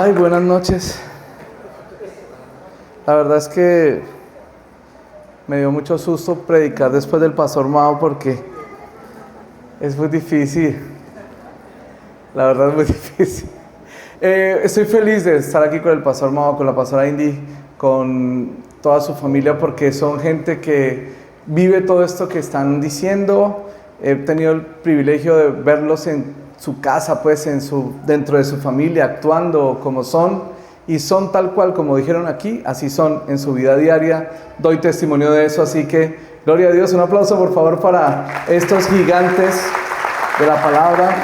Ay, buenas noches. La verdad es que me dio mucho susto predicar después del pastor Mao porque es muy difícil. La verdad es muy difícil. Estoy feliz de estar aquí con el pastor Mao, con la pastora Indy, con toda su familia, porque son gente que vive todo esto que están diciendo. He tenido el privilegio de verlos en su casa, pues dentro de su familia, actuando como son, y son tal cual como dijeron aquí, así son en su vida diaria. Doy testimonio de eso, así que gloria a Dios. Un aplauso por favor para estos gigantes de la palabra.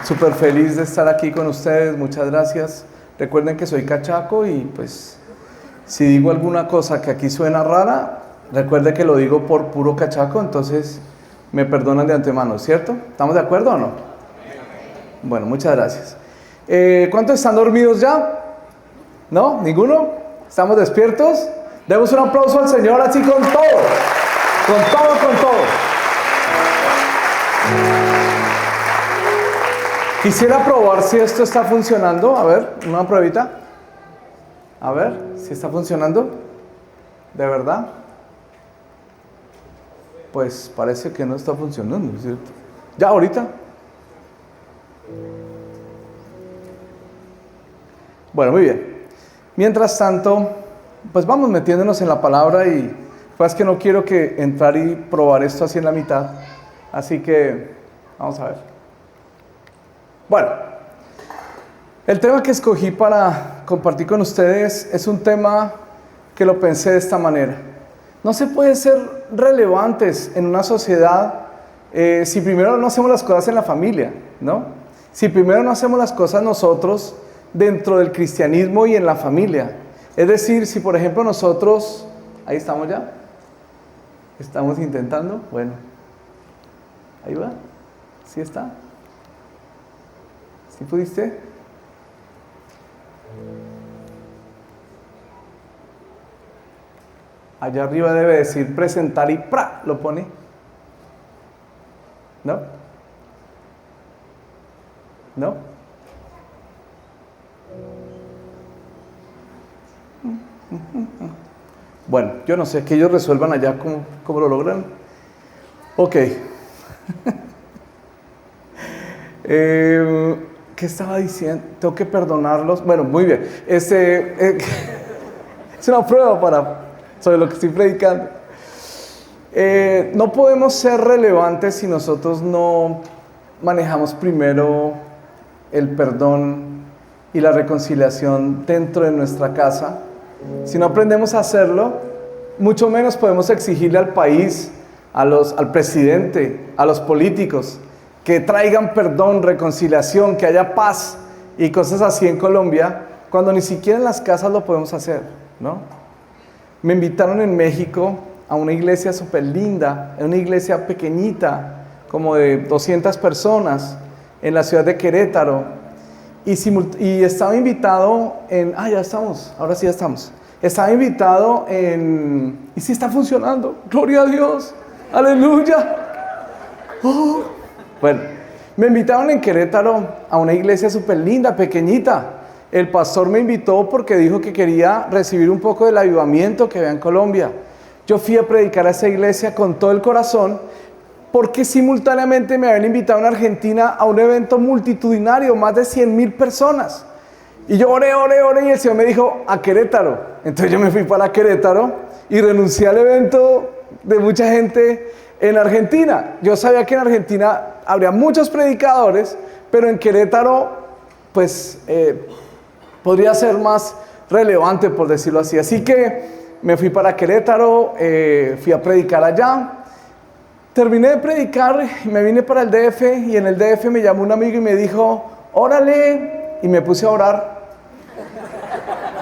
Súper feliz de estar aquí con ustedes, muchas gracias. Recuerden que soy cachaco y pues si digo alguna cosa que aquí suena rara, recuerde que lo digo por puro cachaco, entonces me perdonan de antemano, ¿cierto? ¿Estamos de acuerdo o no? Bueno, muchas gracias. ¿Cuántos están dormidos ya? ¿No? ¿Ninguno? ¿Estamos despiertos? Demos un aplauso al Señor así con todo. Con todo, con todo. Quisiera probar si esto está funcionando. A ver, una pruebita. A ver, si está funcionando. ¿De verdad? Pues parece que no está funcionando, ¿cierto? ¿Ya ahorita? Bueno, muy bien. Mientras tanto, pues vamos metiéndonos en la palabra y pues que no quiero que entrar y probar esto así en la mitad. Así que vamos a ver. Bueno, el tema que escogí para compartir con ustedes es un tema que lo pensé de esta manera. No se puede ser relevantes en una sociedad si primero no hacemos las cosas en la familia, ¿no? Si primero no hacemos las cosas nosotros dentro del cristianismo y en la familia. Es decir, si por ejemplo nosotros, ahí estamos ya, estamos intentando, bueno, ahí va, ¿sí está? ¿Sí pudiste? Allá arriba debe decir presentar y ¡pra! Lo pone. ¿No? ¿No? Bueno, yo no sé, que ellos resuelvan allá cómo lo logran. Ok. ¿Qué estaba diciendo? Tengo que perdonarlos. Bueno, muy bien. Es una prueba sobre lo que estoy predicando. No podemos ser relevantes si nosotros no manejamos primero el perdón y la reconciliación dentro de nuestra casa. Si no aprendemos a hacerlo, mucho menos podemos exigirle al país, al presidente, a los políticos, que traigan perdón, reconciliación, que haya paz y cosas así en Colombia, cuando ni siquiera en las casas lo podemos hacer, ¿no? Me invitaron en México a una iglesia súper linda, una iglesia pequeñita, como de 200 personas, en la ciudad de Querétaro. Y estaba invitado en... ya estamos, ahora sí ya estamos. Estaba invitado en... Y sí está funcionando, gloria a Dios, aleluya. Bueno, me invitaron en Querétaro a una iglesia súper linda, pequeñita. El pastor me invitó porque dijo que quería recibir un poco del avivamiento que había en Colombia. Yo fui a predicar a esa iglesia con todo el corazón porque simultáneamente me habían invitado en Argentina a un evento multitudinario, más de 100,000 personas. Y yo oré y el Señor me dijo, a Querétaro. Entonces yo me fui para Querétaro y renuncié al evento de mucha gente en Argentina. Yo sabía que en Argentina habría muchos predicadores, pero en Querétaro, pues, podría ser más relevante, por decirlo así. Así que me fui para Querétaro, fui a predicar allá. Terminé de predicar y me vine para el DF, y en el DF me llamó un amigo y me dijo, órale, y me puse a orar.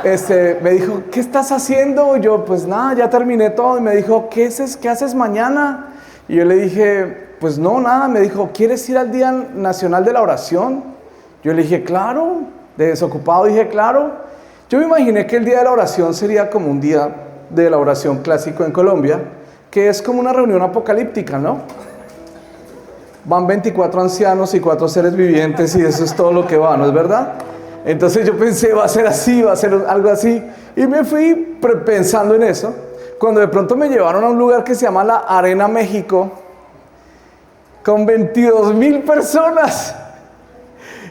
Me dijo, ¿qué estás haciendo? Y yo, pues nada, ya terminé todo. Y me dijo, ¿qué haces mañana? Y yo le dije, pues no, nada. Me dijo, ¿quieres ir al Día Nacional de la Oración? Yo le dije, claro. De desocupado dije, claro. Yo me imaginé que el Día de la Oración sería como un día de la oración clásico en Colombia, que es como una reunión apocalíptica, ¿no? van 24 ancianos y 4 seres vivientes y eso es todo lo que va, ¿no es verdad? Entonces yo pensé, va a ser así, va a ser algo así. Y me fui pensando en eso. Cuando de pronto me llevaron a un lugar que se llama la Arena México, con 22,000 personas.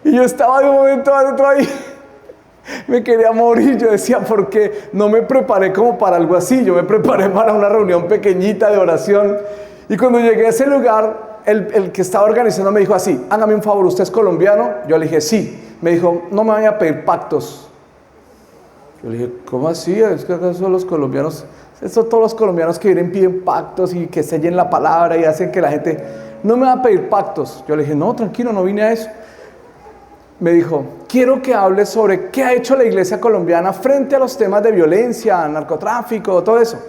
Y yo estaba de un momento adentro ahí. Me quería morir. Yo decía, ¿por qué? No me preparé como para algo así. Yo me preparé para una reunión pequeñita de oración. Y cuando llegué a ese lugar, el que estaba organizando me dijo así: hágame un favor, ¿usted es colombiano? Yo le dije, sí. Me dijo, no me vaya a pedir pactos. Yo le dije, ¿cómo así? Es que acaso los colombianos, todos los colombianos que vienen piden pactos y que sellen la palabra y hacen que la gente, no me va a pedir pactos. Yo le dije, no, tranquilo, no vine a eso. Me dijo, quiero que hables sobre qué ha hecho la iglesia colombiana frente a los temas de violencia, narcotráfico, todo eso,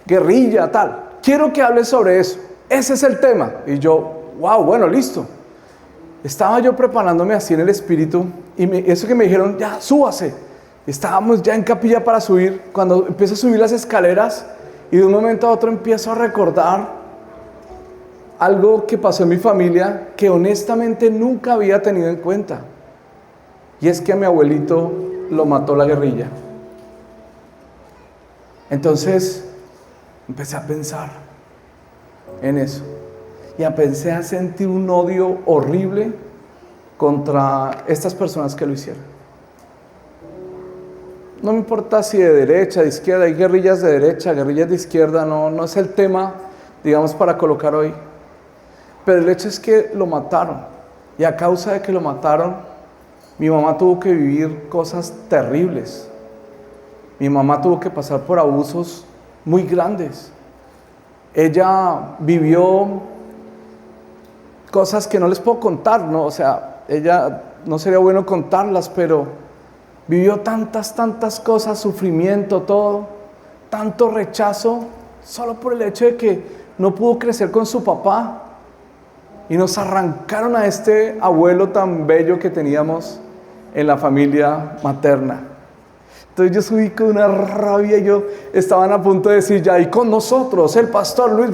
guerrilla, tal. Quiero que hables sobre eso. Ese es el tema. Y yo, wow, bueno, listo. Estaba yo preparándome así en el espíritu y eso que me dijeron, ya, súbase. Estábamos ya en capilla para subir. Cuando empiezo a subir las escaleras y de un momento a otro empiezo a recordar algo que pasó en mi familia que honestamente nunca había tenido en cuenta. Y es que a mi abuelito lo mató la guerrilla. Entonces empecé a pensar en eso. Y empecé a sentir un odio horrible contra estas personas que lo hicieron. No me importa si de derecha, de izquierda, hay guerrillas de derecha, guerrillas de izquierda, no es el tema, digamos, para colocar hoy. Pero el hecho es que lo mataron. Y a causa de que lo mataron, mi mamá tuvo que vivir cosas terribles. Mi mamá tuvo que pasar por abusos muy grandes. Ella vivió cosas que no les puedo contar, ¿no? O sea, ella no sería bueno contarlas, pero vivió tantas cosas, sufrimiento, todo, tanto rechazo, solo por el hecho de que no pudo crecer con su papá. Y nos arrancaron a este abuelo tan bello que teníamos en la familia materna. Entonces yo subí con una rabia, estaban a punto de decir ya, y con nosotros, el pastor Luis,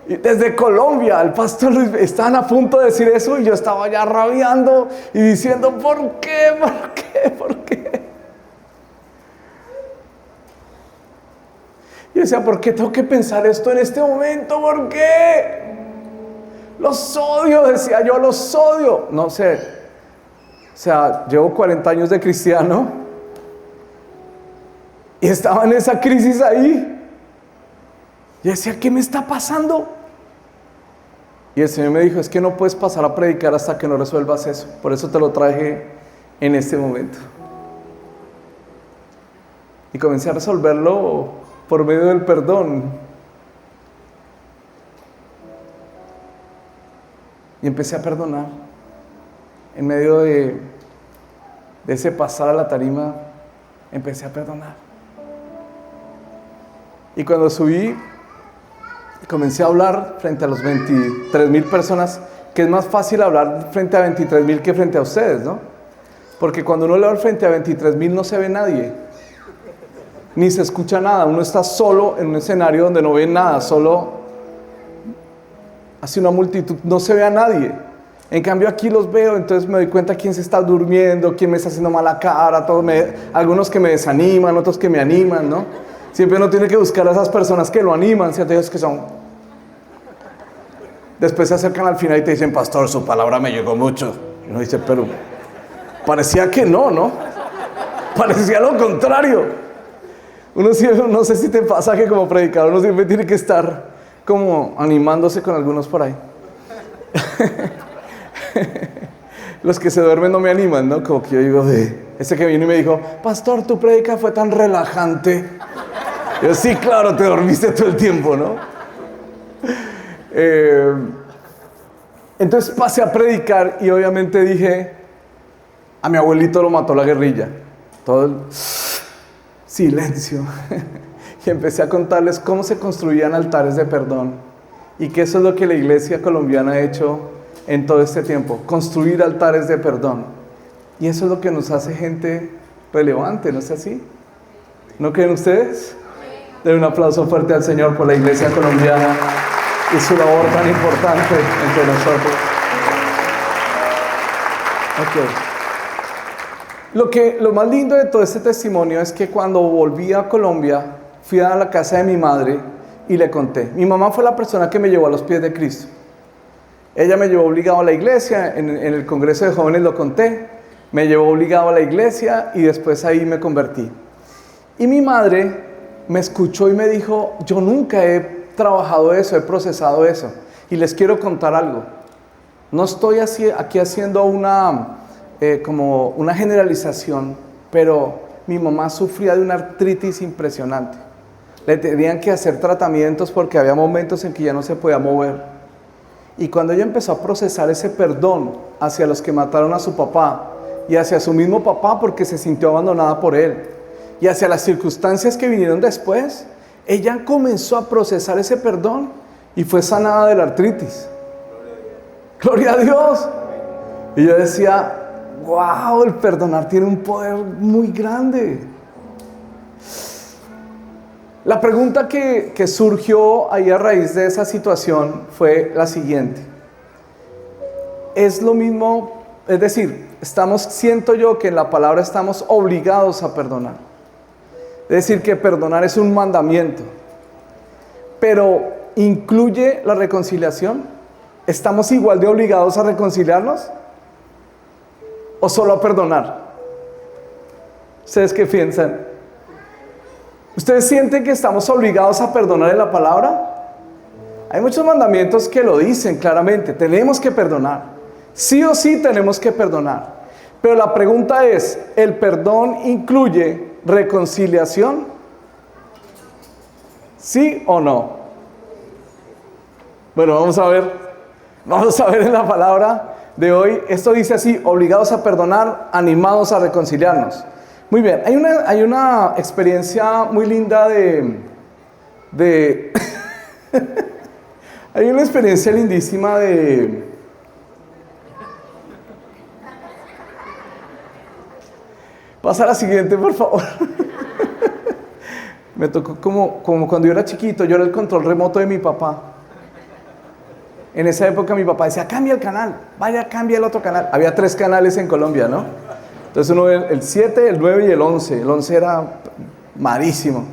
desde Colombia, el pastor Luis, estaban a punto de decir eso y yo estaba ya rabiando y diciendo, ¿por qué? ¿Por qué? ¿Por qué? Y decía, ¿por qué tengo que pensar esto en este momento? ¿Por qué? Los odio, decía yo, los odio. No sé, o sea, llevo 40 años de cristiano y estaba en esa crisis ahí. Y decía, ¿qué me está pasando? Y el Señor me dijo, es que no puedes pasar a predicar hasta que no resuelvas eso. Por eso te lo traje en este momento. Y comencé a resolverlo por medio del perdón. Y empecé a perdonar. En medio de ese pasar a la tarima, empecé a perdonar. Y cuando subí, comencé a hablar frente a los 23,000 personas, que es más fácil hablar frente a 23,000 que frente a ustedes, ¿no? Porque cuando uno habla frente a 23,000 no se ve nadie, ni se escucha nada. Uno está solo en un escenario donde no ve nada, solo hace una multitud, no se ve a nadie. En cambio aquí los veo, entonces me doy cuenta quién se está durmiendo, quién me está haciendo mala cara, algunos que me desaniman, otros que me animan, ¿no? Siempre uno tiene que buscar a esas personas que lo animan, ¿cierto? Ellos que son... Después se acercan al final y te dicen, pastor, su palabra me llegó mucho. Y uno dice, pero parecía que no, parecía lo contrario. Uno siempre, no sé si te pasa que como predicador uno siempre tiene que estar como animándose con algunos por ahí. Los que se duermen no me animan, ¿no? Como que yo digo, ese que vino y me dijo, pastor, tu prédica fue tan relajante. Yo, sí, claro, te dormiste todo el tiempo, ¿no? Entonces pasé a predicar y obviamente dije, a mi abuelito lo mató la guerrilla. Todo el silencio. Y empecé a contarles cómo se construían altares de perdón y que eso es lo que la iglesia colombiana ha hecho en todo este tiempo, construir altares de perdón. Y eso es lo que nos hace gente relevante, ¿no es así? ¿No creen ustedes? Den un aplauso fuerte al Señor por la iglesia colombiana y su labor tan importante entre nosotros. Ok. Lo más lindo de todo este testimonio es que cuando volví a Colombia, fui a la casa de mi madre y le conté. Mi mamá fue la persona que me llevó a los pies de Cristo. Ella me llevó obligado a la iglesia, en el Congreso de Jóvenes lo conté, me llevó obligado a la iglesia y después ahí me convertí. Y mi madre me escuchó y me dijo, yo nunca he trabajado eso, he procesado eso. Y les quiero contar algo. No estoy aquí haciendo como una generalización, pero mi mamá sufría de una artritis impresionante. Le tenían que hacer tratamientos porque había momentos en que ya no se podía mover. Y cuando ella empezó a procesar ese perdón hacia los que mataron a su papá y hacia su mismo papá porque se sintió abandonada por él y hacia las circunstancias que vinieron después, ella comenzó a procesar ese perdón y fue sanada de la artritis. ¡Gloria a Dios! Y yo decía, wow, el perdonar tiene un poder muy grande. La pregunta que surgió ahí a raíz de esa situación fue la siguiente. Es lo mismo, es decir, siento yo que en la palabra estamos obligados a perdonar. Es decir, que perdonar es un mandamiento. Pero, ¿incluye la reconciliación? ¿Estamos igual de obligados a reconciliarnos? ¿O solo a perdonar? ¿Ustedes qué piensan? ¿Ustedes sienten que estamos obligados a perdonar en la palabra? Hay muchos mandamientos que lo dicen claramente. Tenemos que perdonar. Sí o sí tenemos que perdonar. Pero la pregunta es, ¿el perdón incluye reconciliación? ¿Sí o no? Bueno, vamos a ver en la palabra de hoy. Esto dice así, obligados a perdonar, animados a reconciliarnos. Muy bien, hay una experiencia muy linda hay una experiencia lindísima Pasa a la siguiente, por favor. Me tocó como cuando yo era chiquito, yo era el control remoto de mi papá. En esa época mi papá decía, cambia el canal, vaya, cambia el otro canal. Había 3 canales en Colombia, ¿no? Entonces uno ve el 7, el 9 y el 11. El 11 era malísimo.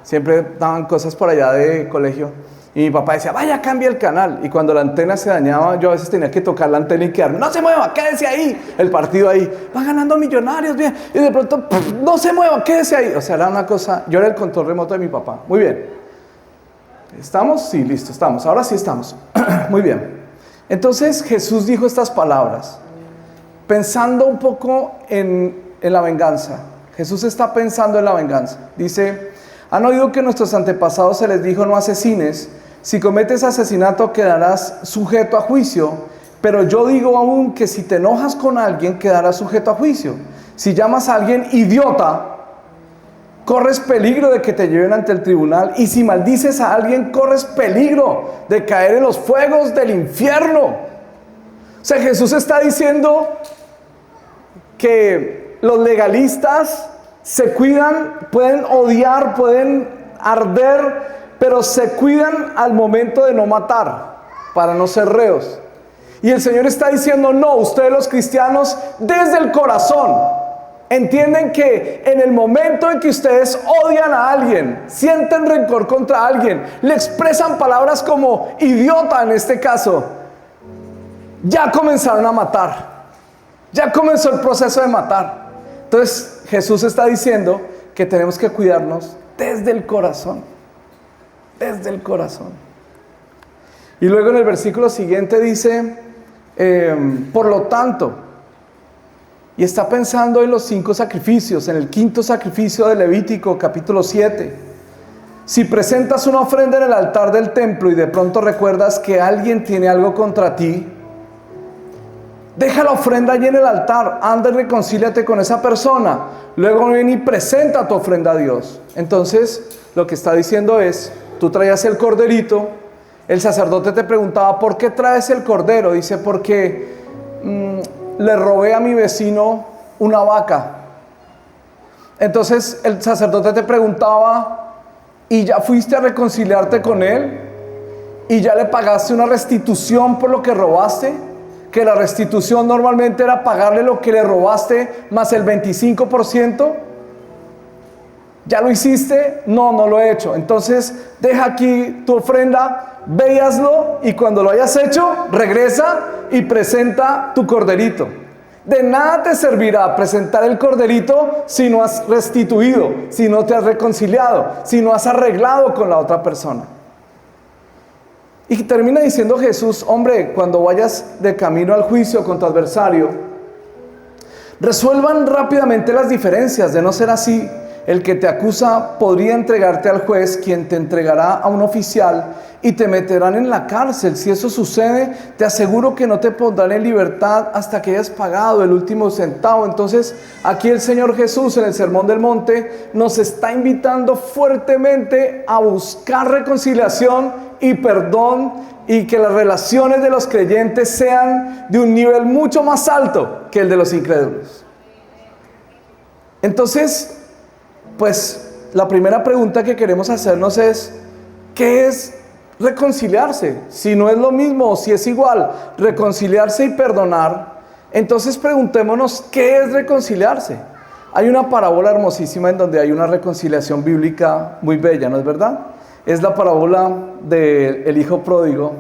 Siempre daban cosas por allá de colegio. Y mi papá decía, vaya, cambia el canal. Y cuando la antena se dañaba, yo a veces tenía que tocar la antena y quedarme, no se mueva, quédese ahí. El partido ahí, va ganando Millonarios, bien. Y de pronto, no se mueva, quédese ahí. O sea, era una cosa, yo era el control remoto de mi papá. Muy bien. ¿Estamos? Sí, listo, estamos. Ahora sí estamos. Muy bien. Entonces Jesús dijo estas palabras, pensando un poco en la venganza. Jesús está pensando en la venganza. Dice, han oído que a nuestros antepasados se les dijo no asesines. Si cometes asesinato quedarás sujeto a juicio. Pero yo digo aún que si te enojas con alguien quedarás sujeto a juicio. Si llamas a alguien idiota, corres peligro de que te lleven ante el tribunal. Y si maldices a alguien, corres peligro de caer en los fuegos del infierno. O sea, Jesús está diciendo que los legalistas se cuidan, pueden odiar, pueden arder, pero se cuidan al momento de no matar, para no ser reos. Y el Señor está diciendo, no, ustedes los cristianos, desde el corazón, entienden que en el momento en que ustedes odian a alguien, sienten rencor contra alguien, le expresan palabras como idiota en este caso, ya comenzaron a matar. Ya comenzó el proceso de matar. Entonces Jesús está diciendo que tenemos que cuidarnos desde el corazón. Desde el corazón. Y luego en el versículo siguiente dice, por lo tanto, y está pensando en los 5 sacrificios, en el 5.º sacrificio de Levítico, capítulo 7. Si presentas una ofrenda en el altar del templo y de pronto recuerdas que alguien tiene algo contra ti, deja la ofrenda allí en el altar, anda y reconcíliate con esa persona. Luego ven y presenta tu ofrenda a Dios. Entonces, lo que está diciendo es, tú traías el corderito, el sacerdote te preguntaba, ¿por qué traes el cordero? Dice, porque le robé a mi vecino una vaca. Entonces, el sacerdote te preguntaba, ¿y ya fuiste a reconciliarte con él? ¿Y ya le pagaste una restitución por lo que robaste? que la restitución normalmente era pagarle lo que le robaste más el 25%. ¿Ya lo hiciste? No, no lo he hecho. Entonces, deja aquí tu ofrenda, ve y hazlo, y cuando lo hayas hecho, regresa y presenta tu corderito. De nada te servirá presentar el corderito si no has restituido, si no te has reconciliado, si no has arreglado con la otra persona. Y termina diciendo Jesús: hombre, cuando vayas de camino al juicio con tu adversario, resuelvan rápidamente las diferencias. De no ser así, el que te acusa podría entregarte al juez, quien te entregará a un oficial y te meterán en la cárcel. Si eso sucede, te aseguro que no te pondrán en libertad hasta que hayas pagado el último centavo. Entonces, aquí el Señor Jesús en el Sermón del Monte nos está invitando fuertemente a buscar reconciliación y perdón, y que las relaciones de los creyentes sean de un nivel mucho más alto que el de los incrédulos. Entonces, pues la primera pregunta que queremos hacernos es: ¿qué es reconciliarse? Si no es lo mismo o si es igual reconciliarse y perdonar, entonces preguntémonos: ¿qué es reconciliarse? Hay una parábola hermosísima en donde hay una reconciliación bíblica muy bella, ¿no es verdad? Es la parábola del hijo pródigo.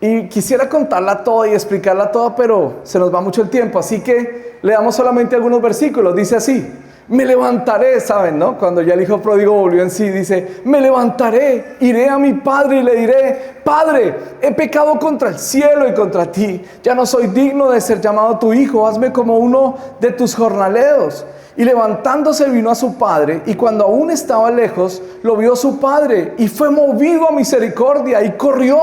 Y quisiera contarla toda y explicarla toda, pero se nos va mucho el tiempo, así que leamos solamente algunos versículos. Dice así: me levantaré, ¿saben, no? Cuando ya el hijo pródigo volvió en sí, dice: me levantaré, iré a mi padre y le diré: Padre, he pecado contra el cielo y contra ti, ya no soy digno de ser llamado tu hijo, hazme como uno de tus jornaleros. Y levantándose vino a su padre, y cuando aún estaba lejos, lo vio su padre, y fue movido a misericordia, y corrió.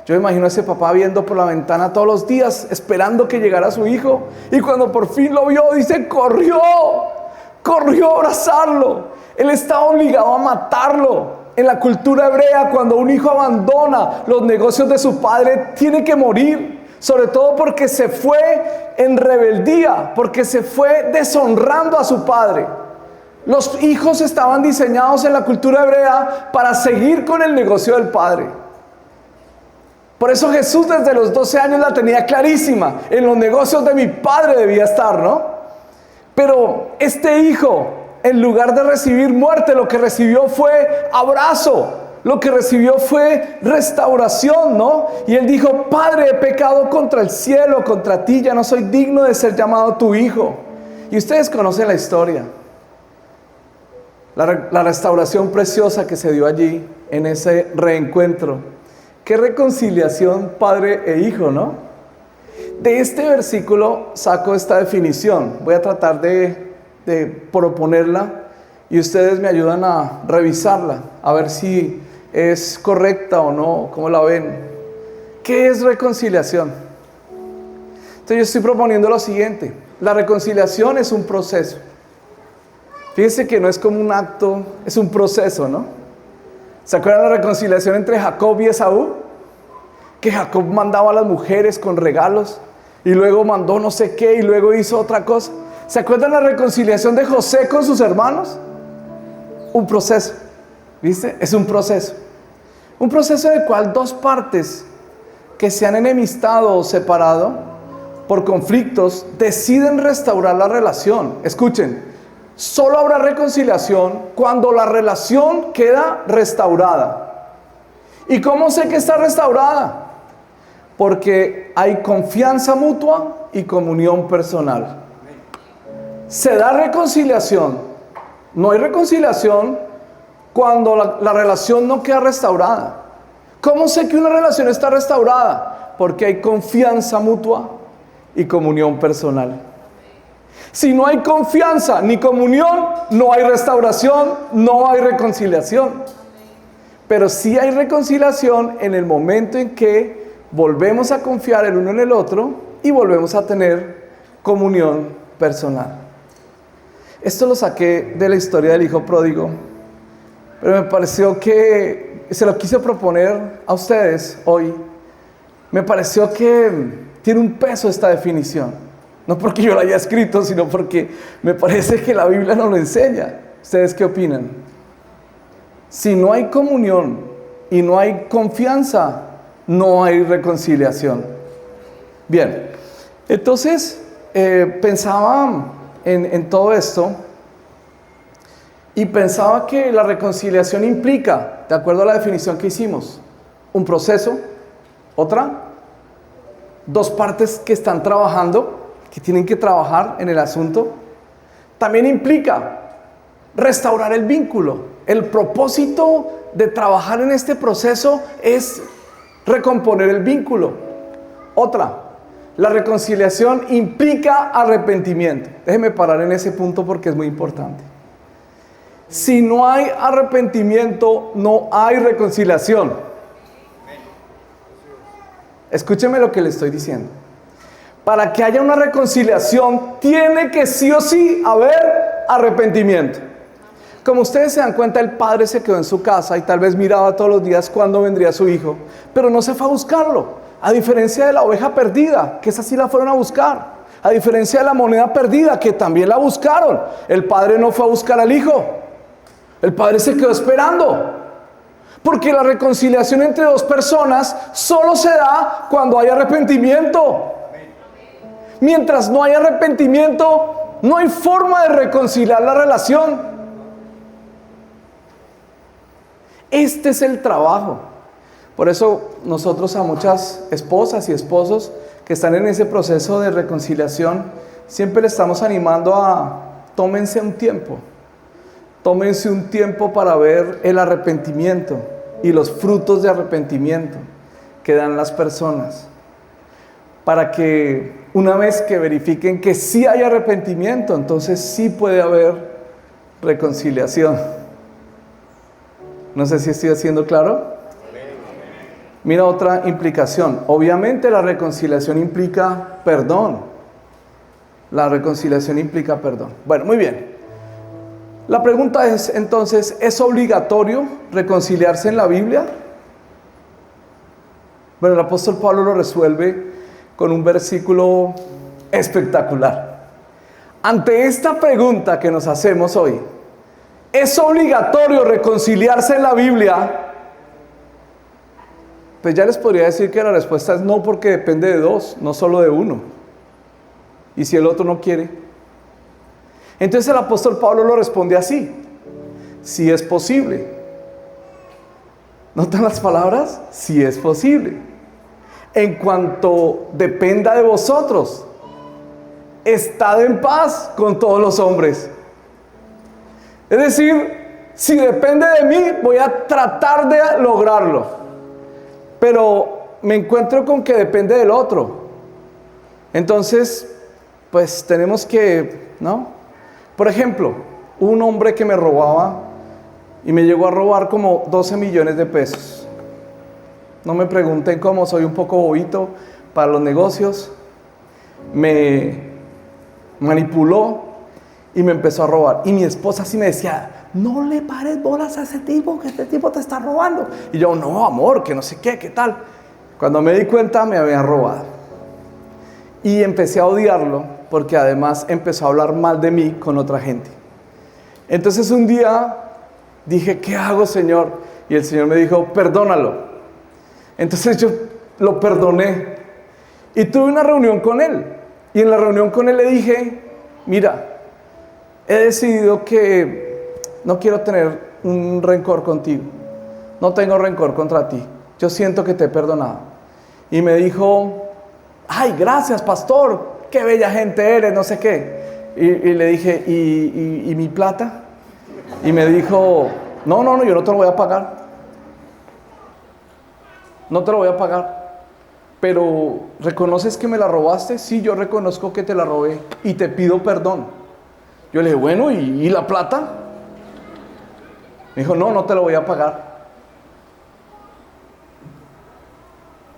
Yo me imagino a ese papá viendo por la ventana todos los días, esperando que llegara su hijo, y cuando por fin lo vio, dice: corrió a abrazarlo. Él estaba obligado a matarlo. En la cultura hebrea, cuando un hijo abandona los negocios de su padre, tiene que morir. Sobre todo porque se fue en rebeldía, porque se fue deshonrando a su padre. Los hijos estaban diseñados en la cultura hebrea para seguir con el negocio del padre. Por eso Jesús desde los 12 años la tenía clarísima: en los negocios de mi padre debía estar, ¿no? Pero este hijo, en lugar de recibir muerte, lo que recibió fue abrazo, lo que recibió fue restauración, ¿no? Y él dijo: Padre, he pecado contra el cielo, contra ti, ya no soy digno de ser llamado tu hijo. Y ustedes conocen la historia, la restauración preciosa que se dio allí, en ese reencuentro. Qué reconciliación padre e hijo, ¿no? De este versículo saco esta definición. Voy a tratar de proponerla y ustedes me ayudan a revisarla, a ver si es correcta o no, cómo la ven. ¿Qué es reconciliación? Entonces yo estoy proponiendo lo siguiente: la reconciliación es un proceso. Fíjense que no es como un acto, es un proceso, ¿no? ¿Se acuerdan la reconciliación entre Jacob y Esaú? Que Jacob mandaba a las mujeres con regalos, y luego mandó no sé qué, y luego hizo otra cosa. ¿Se acuerdan la reconciliación de José con sus hermanos? Un proceso, ¿viste? Es un proceso. Un proceso en el cual dos partes que se han enemistado o separado por conflictos deciden restaurar la relación. Escuchen, solo habrá reconciliación cuando la relación queda restaurada. ¿Y cómo sé que está restaurada? Porque hay confianza mutua y comunión personal. Se da reconciliación. No hay reconciliación cuando la relación no queda restaurada. ¿Cómo sé que una relación está restaurada? Porque hay confianza mutua y comunión personal. Si no hay confianza ni comunión, no hay restauración, no hay reconciliación. Pero sí hay reconciliación en el momento en que volvemos a confiar el uno en el otro y volvemos a tener comunión personal. Esto lo saqué de la historia del hijo pródigo, pero me pareció que se lo quise proponer a ustedes hoy. Me pareció que tiene un peso esta definición. No porque yo la haya escrito, sino porque me parece que la Biblia nos lo enseña. ¿Ustedes qué opinan? Si no hay comunión y no hay confianza, no hay reconciliación. Bien, entonces pensaba en todo esto y pensaba que la reconciliación implica, de acuerdo a la definición que hicimos, un proceso, otra, dos partes que están trabajando, que tienen que trabajar en el asunto. También implica restaurar el vínculo. El propósito de trabajar en este proceso es recomponer el vínculo. Otra, la reconciliación implica arrepentimiento. Déjeme parar en ese punto porque es muy importante. Si no hay arrepentimiento, no hay reconciliación. Escúcheme lo que le estoy diciendo. Para que haya una reconciliación, tiene que sí o sí haber arrepentimiento. Como ustedes se dan cuenta, el padre se quedó en su casa y tal vez miraba todos los días cuándo vendría su hijo, pero no se fue a buscarlo. A diferencia de la oveja perdida, que esa sí la fueron a buscar. A diferencia de la moneda perdida, que también la buscaron. El padre no fue a buscar al hijo. El padre se quedó esperando. Porque la reconciliación entre dos personas solo se da cuando hay arrepentimiento. Mientras no hay arrepentimiento, no hay forma de reconciliar la relación. Este es el trabajo. Por eso nosotros a muchas esposas y esposos que están en ese proceso de reconciliación, siempre le estamos animando a tómense un tiempo. Tómense un tiempo para ver el arrepentimiento y los frutos de arrepentimiento que dan las personas. Para que una vez que verifiquen que sí hay arrepentimiento, entonces sí puede haber reconciliación. No sé si estoy haciendo claro. Mira otra implicación. Obviamente la reconciliación implica perdón. La reconciliación implica perdón. Bueno, muy bien. La pregunta es entonces, ¿es obligatorio reconciliarse en la Biblia? Bueno, el apóstol Pablo lo resuelve con un versículo espectacular. Ante esta pregunta que nos hacemos hoy, ¿es obligatorio reconciliarse en la Biblia? Pues ya les podría decir que la respuesta es no, porque depende de dos, no solo de uno. ¿Y si el otro no quiere? Entonces el apóstol Pablo lo responde así: sí es posible. ¿Notan las palabras? Sí es posible. En cuanto dependa de vosotros, estad en paz con todos los hombres. Es decir, si depende de mí, voy a tratar de lograrlo. Pero me encuentro con que depende del otro. Entonces, pues tenemos que, ¿no? Por ejemplo, un hombre que me robaba y me llegó a robar como 12 millones de pesos. No me pregunten cómo, soy un poco bobito para los negocios. Me manipuló y me empezó a robar. Y mi esposa sí me decía: no le pares bolas a ese tipo, que este tipo te está robando. Y yo: no, amor, que no sé qué, qué tal. Cuando me di cuenta, me habían robado. Y empecé a odiarlo, porque además empezó a hablar mal de mí con otra gente. Entonces un día dije: ¿qué hago, Señor? Y el Señor me dijo: perdónalo. Entonces yo lo perdoné y tuve una reunión con él. Y en la reunión con él le dije: mira, he decidido que no quiero tener un rencor contigo. No tengo rencor contra ti. Yo siento que te he perdonado. Y me dijo: ay, gracias, pastor, qué bella gente eres, no sé qué. Y le dije: ¿Y mi plata? Y me dijo: no, yo no te lo voy a pagar. No te lo voy a pagar. Pero, ¿reconoces que me la robaste? Sí, yo reconozco que te la robé y te pido perdón. Yo le dije: bueno, ¿y la plata? Me dijo: no te lo voy a pagar.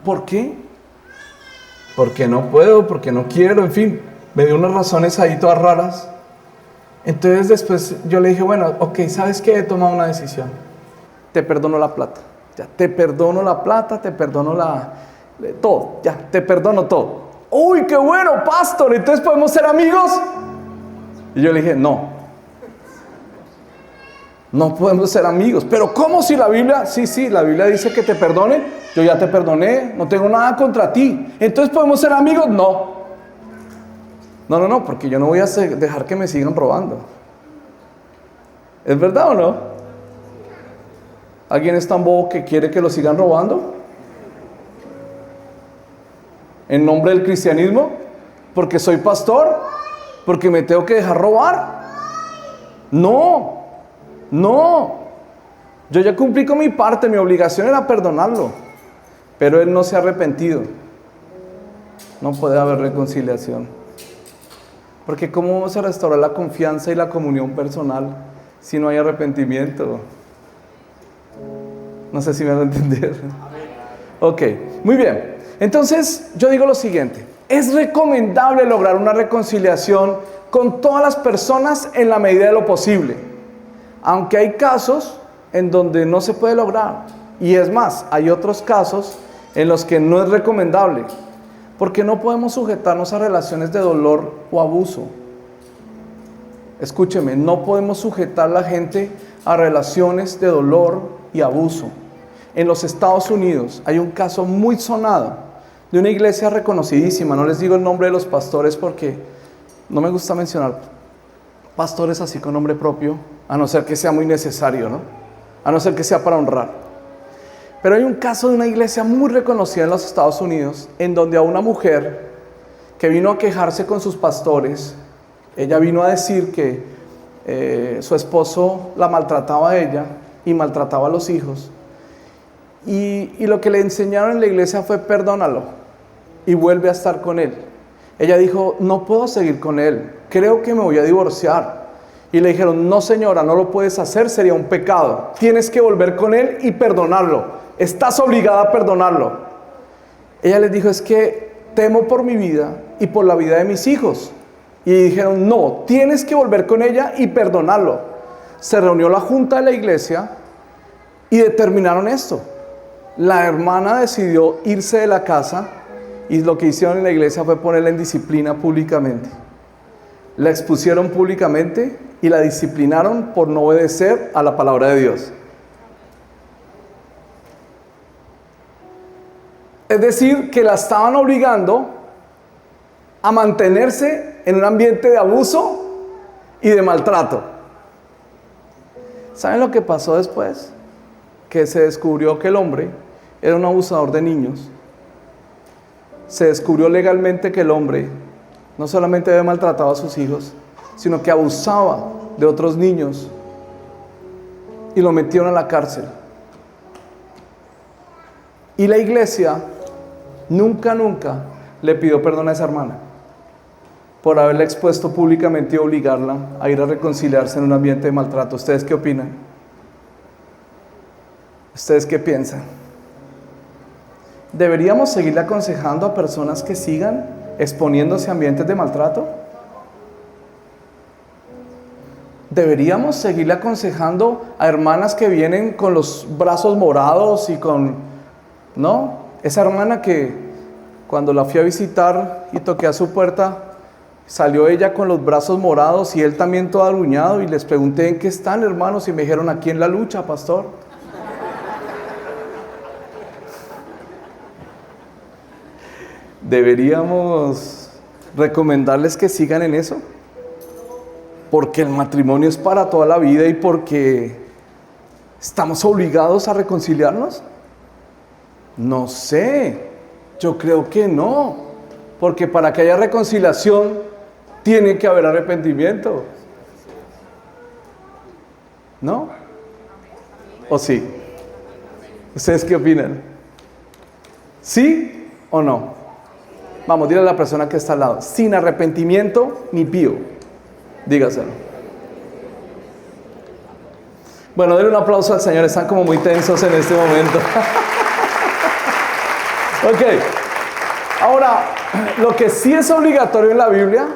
¿Por qué? Porque no puedo, porque no quiero, en fin, me dio unas razones ahí todas raras. Entonces después yo le dije: bueno, ok, ¿sabes qué? He tomado una decisión. Te perdono la plata. Ya, te perdono la plata, te perdono todo, ya, te perdono todo. ¡Uy, qué bueno, pastor! ¿Entonces podemos ser amigos? Y yo le dije: no. No podemos ser amigos. Pero ¿cómo si la Biblia? Sí, la Biblia dice que te perdone. Yo ya te perdoné, no tengo nada contra ti. Entonces, ¿podemos ser amigos? No. No, porque yo no voy a dejar que me sigan robando. ¿Es verdad o no? ¿Alguien es tan bobo que quiere que lo sigan robando? ¿En nombre del cristianismo? ¿Porque soy pastor? ¿Porque me tengo que dejar robar? No. Yo ya cumplí con mi parte, mi obligación era perdonarlo. Pero él no se ha arrepentido. No puede haber reconciliación. Porque ¿cómo vamos a restaurar la confianza y la comunión personal si no hay arrepentimiento? No sé si me van a entender. Ok, muy bien. Entonces, yo digo lo siguiente. Es recomendable lograr una reconciliación con todas las personas en la medida de lo posible. Aunque hay casos en donde no se puede lograr. Y es más, hay otros casos en los que no es recomendable. Porque no podemos sujetarnos a relaciones de dolor o abuso. Escúcheme, no podemos sujetar a la gente a relaciones de dolor y abuso. En los Estados Unidos hay un caso muy sonado de una iglesia reconocidísima. No les digo el nombre de los pastores porque no me gusta mencionar pastores así con nombre propio, a no ser que sea muy necesario, ¿no? A no ser que sea para honrar. Pero hay un caso de una iglesia muy reconocida en los Estados Unidos, en donde a una mujer que vino a quejarse con sus pastores, ella vino a decir que su esposo la maltrataba a ella y maltrataba a los hijos. Y lo que le enseñaron en la iglesia fue perdónalo y vuelve a estar con él. Ella dijo, no puedo seguir con él, creo que me voy a divorciar. Y le dijeron, no señora, no lo puedes hacer, sería un pecado. Tienes que volver con él y perdonarlo. Estás obligada a perdonarlo. Ella les dijo, es que temo por mi vida y por la vida de mis hijos. Y dijeron, no, tienes que volver con ella y perdonarlo. Se reunió la junta de la iglesia y determinaron esto. La hermana decidió irse de la casa y lo que hicieron en la iglesia fue ponerla en disciplina públicamente. La expusieron públicamente y la disciplinaron por no obedecer a la palabra de Dios. Es decir, que la estaban obligando a mantenerse en un ambiente de abuso y de maltrato. ¿Saben lo que pasó después? Que se descubrió que el hombre era un abusador de niños. Se descubrió legalmente que el hombre no solamente había maltratado a sus hijos, sino que abusaba de otros niños y lo metieron a la cárcel. Y la iglesia nunca le pidió perdón a esa hermana por haberla expuesto públicamente y obligarla a ir a reconciliarse en un ambiente de maltrato. ¿Ustedes qué opinan? ¿Ustedes qué piensan? ¿Deberíamos seguirle aconsejando a personas que sigan exponiéndose a ambientes de maltrato? ¿Deberíamos seguirle aconsejando a hermanas que vienen con los brazos morados y con... ¿no? Esa hermana que cuando la fui a visitar y toqué a su puerta, salió ella con los brazos morados y él también todo aruñado, y les pregunté, ¿en qué están, hermanos? Y me dijeron, aquí en la lucha, pastor. ¿Deberíamos recomendarles que sigan en eso? Porque el matrimonio es para toda la vida y porque estamos obligados a reconciliarnos. No sé, yo creo que no, porque para que haya reconciliación tiene que haber arrepentimiento, ¿no? ¿O sí? ¿Ustedes qué opinan? ¿Sí o no? Vamos, dile a la persona que está al lado, sin arrepentimiento ni pío. Dígaselo. Bueno, denle un aplauso al Señor, están como muy tensos en este momento. Ok, ahora, lo que sí es obligatorio en la Biblia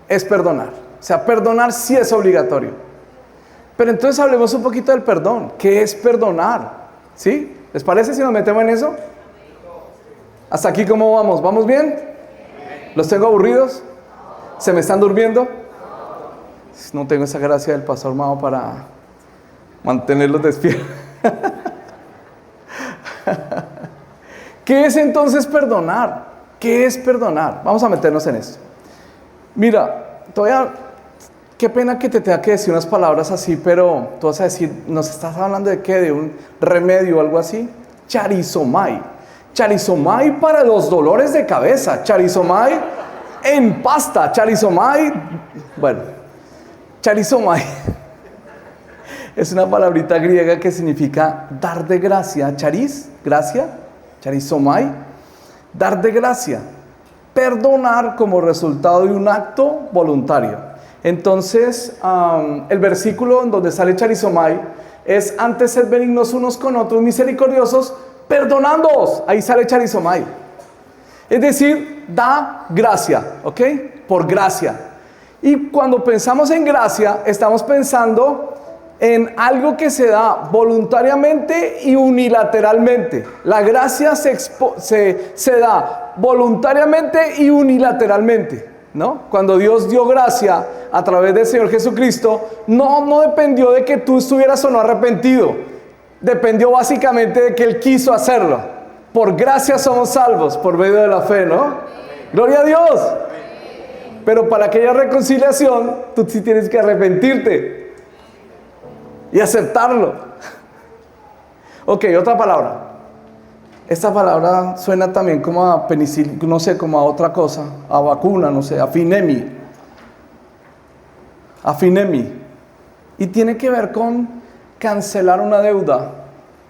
es perdonar. O sea, perdonar sí es obligatorio. Pero entonces hablemos un poquito del perdón. ¿Qué es perdonar? ¿Sí? ¿Les parece si nos metemos en eso? ¿Hasta aquí cómo vamos? ¿Vamos bien? ¿Los tengo aburridos? ¿Se me están durmiendo? No tengo esa gracia del pastor Mao mantenerlos despiertos. ¿Qué es entonces perdonar? ¿Qué es perdonar? Vamos a meternos en esto. Mira, todavía, qué pena que te tenga que decir unas palabras así, pero tú vas a decir, ¿nos estás hablando de qué? ¿De un remedio o algo así? Charizomay. Charizomay para los dolores de cabeza. Charizomay en pasta. Charizomay, bueno, charizomay es una palabrita griega que significa dar de gracia. Chariz, gracia. Charizomai, dar de gracia, perdonar como resultado de un acto voluntario. Entonces, el versículo en donde sale charizomai es: antes sed benignos unos con otros, misericordiosos, perdonándoos. Ahí sale charizomai. Es decir, da gracia, ¿ok? Por gracia. Y cuando pensamos en gracia, estamos pensando en algo que se da voluntariamente y unilateralmente. La gracia se da voluntariamente y unilateralmente, ¿no? Cuando Dios dio gracia a través del Señor Jesucristo, no dependió de que tú estuvieras o no arrepentido. Dependió básicamente de que Él quiso hacerlo. Por gracia somos salvos, por medio de la fe, ¿no? ¡Gloria a Dios! Pero para aquella reconciliación, tú sí tienes que arrepentirte y aceptarlo. Ok, otra palabra. Esta palabra suena también como a penicilina, no sé, como a otra cosa, a vacuna, no sé, afinemi. Afinemi. Y tiene que ver con cancelar una deuda.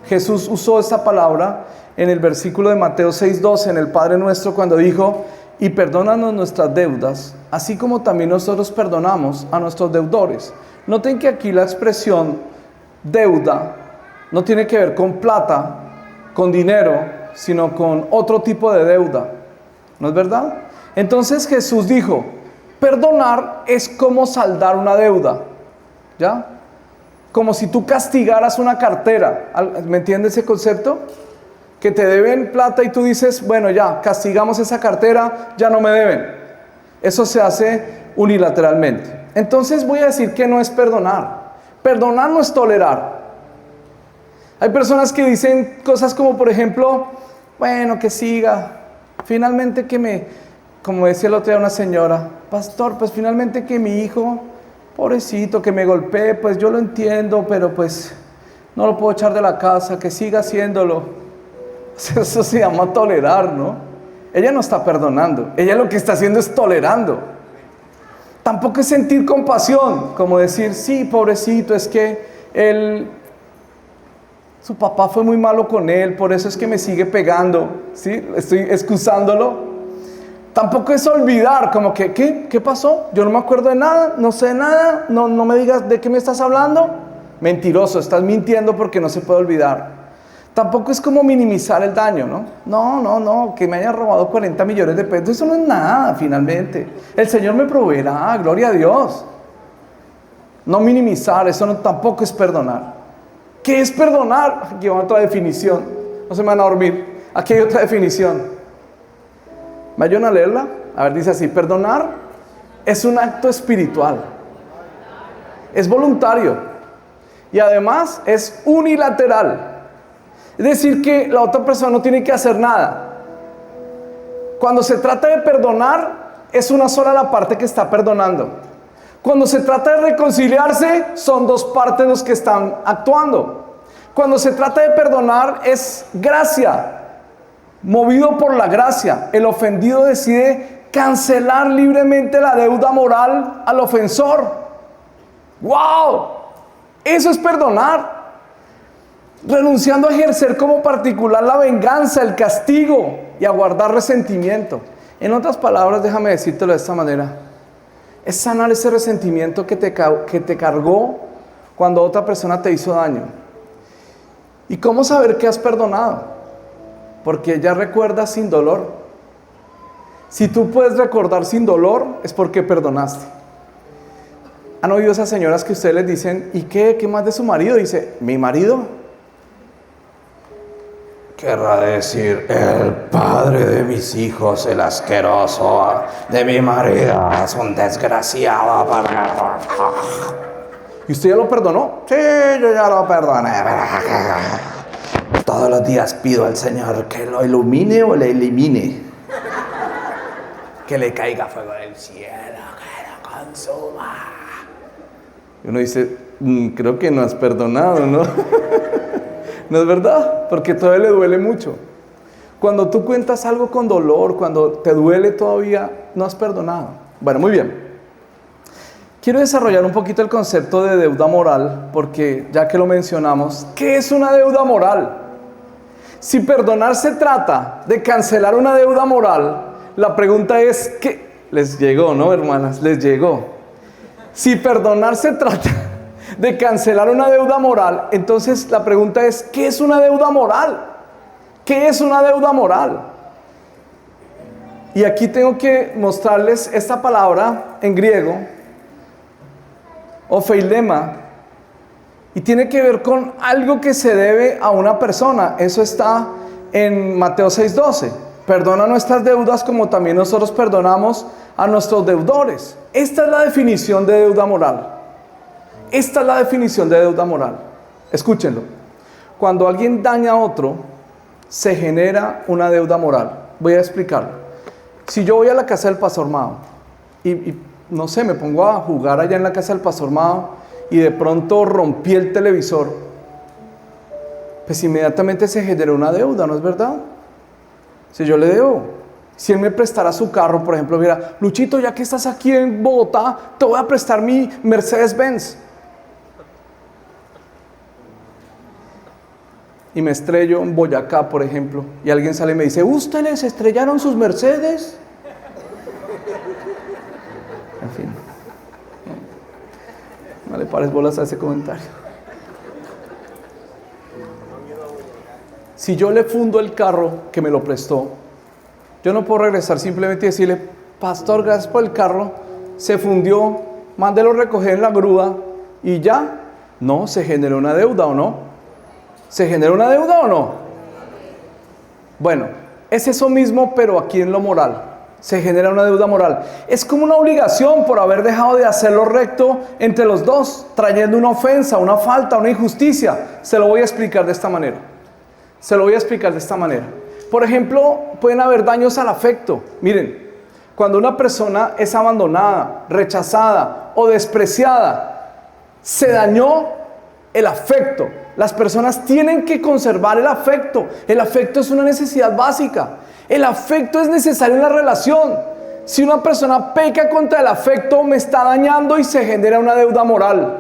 Jesús usó esta palabra en el versículo de Mateo 6:12, en el Padre Nuestro, cuando dijo: y perdónanos nuestras deudas, así como también nosotros perdonamos a nuestros deudores. Noten que aquí la expresión deuda no tiene que ver con plata, con dinero, sino con otro tipo de deuda. ¿No es verdad? Entonces Jesús dijo: perdonar es como saldar una deuda. ¿Ya? Como si tú castigaras una cartera. ¿Me entiendes ese concepto? Que te deben plata y tú dices: bueno, ya, castigamos esa cartera, ya no me deben. Eso se hace unilateralmente. Entonces voy a decir que no es perdonar. Perdonar no es tolerar. Hay personas que dicen cosas como, por ejemplo: bueno, que siga. Finalmente como decía el otro día una señora: pastor, pues finalmente que mi hijo, pobrecito, que me golpee, pues yo lo entiendo, pero pues no lo puedo echar de la casa, que siga haciéndolo. Eso se llama tolerar, ¿no? Ella no está perdonando, ella lo que está haciendo es tolerando. Tampoco es sentir compasión, como decir: sí, pobrecito, es que su papá fue muy malo con él, por eso es que me sigue pegando, ¿sí? Estoy excusándolo. Tampoco es olvidar, como que, ¿qué pasó? Yo no me acuerdo de nada, no sé nada, no me digas de qué me estás hablando. Mentiroso, estás mintiendo porque no se puede olvidar. Tampoco es como minimizar el daño, ¿no? No, que me hayan robado 40 millones de pesos, eso no es nada finalmente. El Señor me proveerá, gloria a Dios. No minimizar, eso tampoco es perdonar. ¿Qué es perdonar? Aquí va otra definición, no se me van a dormir. Aquí hay otra definición. ¿Me ayudan a leerla? A ver, dice así: perdonar es un acto espiritual, es voluntario y además es unilateral. Es decir, que la otra persona no tiene que hacer nada. Cuando se trata de perdonar, es una sola la parte que está perdonando. Cuando se trata de reconciliarse, son dos partes los que están actuando. Cuando se trata de perdonar, es gracia. Movido por la gracia, el ofendido decide cancelar libremente la deuda moral al ofensor. ¡Wow! Eso es perdonar. Renunciando a ejercer como particular la venganza, el castigo y a guardar resentimiento. En otras palabras, déjame decírtelo de esta manera: es sanar ese resentimiento que te cargó cuando otra persona te hizo daño. ¿Y cómo saber que has perdonado? Porque ella recuerda sin dolor. Si tú puedes recordar sin dolor, es porque perdonaste. ¿Han oído esas señoras que ustedes les dicen: ¿y qué más de su marido? Dice: ¿mi marido? Querrá decir el padre de mis hijos, el asqueroso de mi marido, es un desgraciado. ¿Y usted ya lo perdonó? Sí, yo ya lo perdoné. Todos los días pido al Señor que lo ilumine o le elimine. Que le caiga fuego del cielo, que lo consuma. Y uno dice, creo que no has perdonado, ¿no? ¿No es verdad? Porque todavía le duele mucho. Cuando tú cuentas algo con dolor, cuando te duele todavía, no has perdonado. Bueno, muy bien. Quiero desarrollar un poquito el concepto de deuda moral, porque ya que lo mencionamos, ¿qué es una deuda moral? Si perdonar se trata de cancelar una deuda moral, la pregunta es, ¿qué? Les llegó, ¿no, hermanas? Les llegó. Si perdonar se trata de cancelar una deuda moral, entonces la pregunta es, ¿qué es una deuda moral? ¿Qué es una deuda moral? Y aquí tengo que mostrarles esta palabra en griego, ofeilema, y tiene que ver con algo que se debe a una persona. Eso está en Mateo 6:12. Perdona nuestras deudas como también nosotros perdonamos a nuestros deudores. Esta es la definición de deuda moral. Esta es la definición de deuda moral. Escúchenlo. Cuando alguien daña a otro, se genera una deuda moral. Voy a explicarlo. Si yo voy a la casa del pastor Mao y no sé, me pongo a jugar allá en la casa del pastor Mao y de pronto rompí el televisor, pues inmediatamente se generó una deuda, ¿no es verdad? Si yo le debo, si él me prestara su carro, por ejemplo, mira, Luchito, ya que estás aquí en Bogotá, te voy a prestar mi Mercedes-Benz. Y me estrello en Boyacá, por ejemplo, y alguien sale y me dice, ¿usted les estrellaron sus Mercedes? En fin, no le pares bolas a ese comentario. Si yo le fundo el carro que me lo prestó, yo no puedo regresar simplemente y decirle, pastor, gracias por el carro, se fundió, mándelo a recoger en la grúa y ya. No, se generó una deuda, ¿o no? ¿Se generó una deuda o no? Bueno, es eso mismo, pero aquí en lo moral. Se genera una deuda moral. Es como una obligación por haber dejado de hacer lo recto entre los dos, trayendo una ofensa, una falta, una injusticia. Se lo voy a explicar de esta manera. Por ejemplo, pueden haber daños al afecto. Miren, cuando una persona es abandonada, rechazada o despreciada, se dañó el afecto. Las personas tienen que conservar el afecto. El afecto es una necesidad básica. El afecto es necesario en la relación. Si una persona peca contra el afecto, me está dañando y se genera una deuda moral.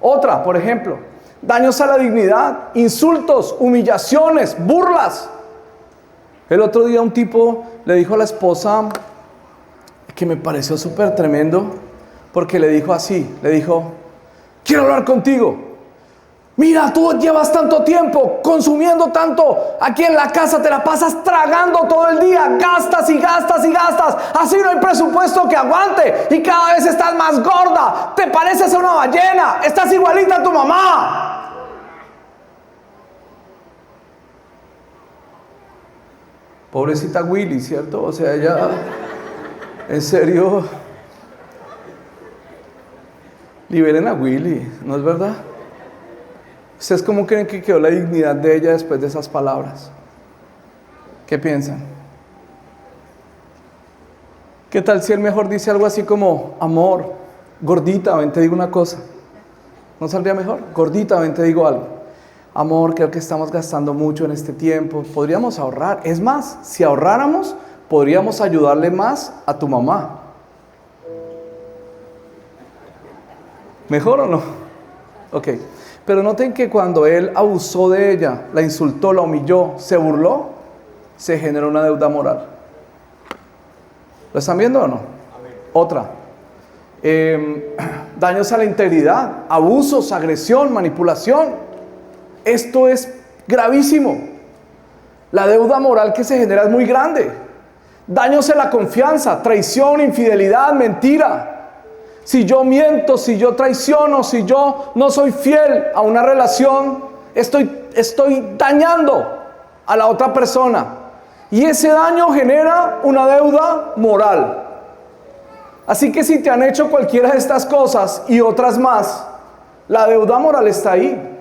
Otra, por ejemplo, daños a la dignidad, insultos, humillaciones, burlas. El otro día un tipo le dijo a la esposa, que me pareció súper tremendo, porque le dijo así, le dijo, quiero hablar contigo. Mira, tú llevas tanto tiempo consumiendo tanto aquí en la casa, te la pasas tragando todo el día, gastas y gastas y gastas, así no hay presupuesto que aguante y cada vez estás más gorda, te pareces a una ballena, estás igualita a tu mamá. Pobrecita Willy, ¿cierto? O sea, ella, en serio, liberen a Willy, ¿no es verdad? ¿Ustedes cómo creen que quedó la dignidad de ella después de esas palabras? ¿Qué piensan? ¿Qué tal si él mejor dice algo así como, amor, gordita, ven te digo una cosa? ¿No saldría mejor? Gordita, ven te digo algo. Amor, creo que estamos gastando mucho en este tiempo, podríamos ahorrar. Es más, si ahorráramos, podríamos ayudarle más a tu mamá. ¿Mejor o no? Ok. Pero noten que cuando él abusó de ella, la insultó, la humilló, se burló, se generó una deuda moral. ¿Lo están viendo o no? Otra. Daños a la integridad, abusos, agresión, manipulación. Esto es gravísimo. La deuda moral que se genera es muy grande. Daños en la confianza, traición, infidelidad, mentira. Si yo miento, si yo traiciono, si yo no soy fiel a una relación, estoy dañando a la otra persona. Y ese daño genera una deuda moral. Así que si te han hecho cualquiera de estas cosas y otras más, La deuda moral está ahí.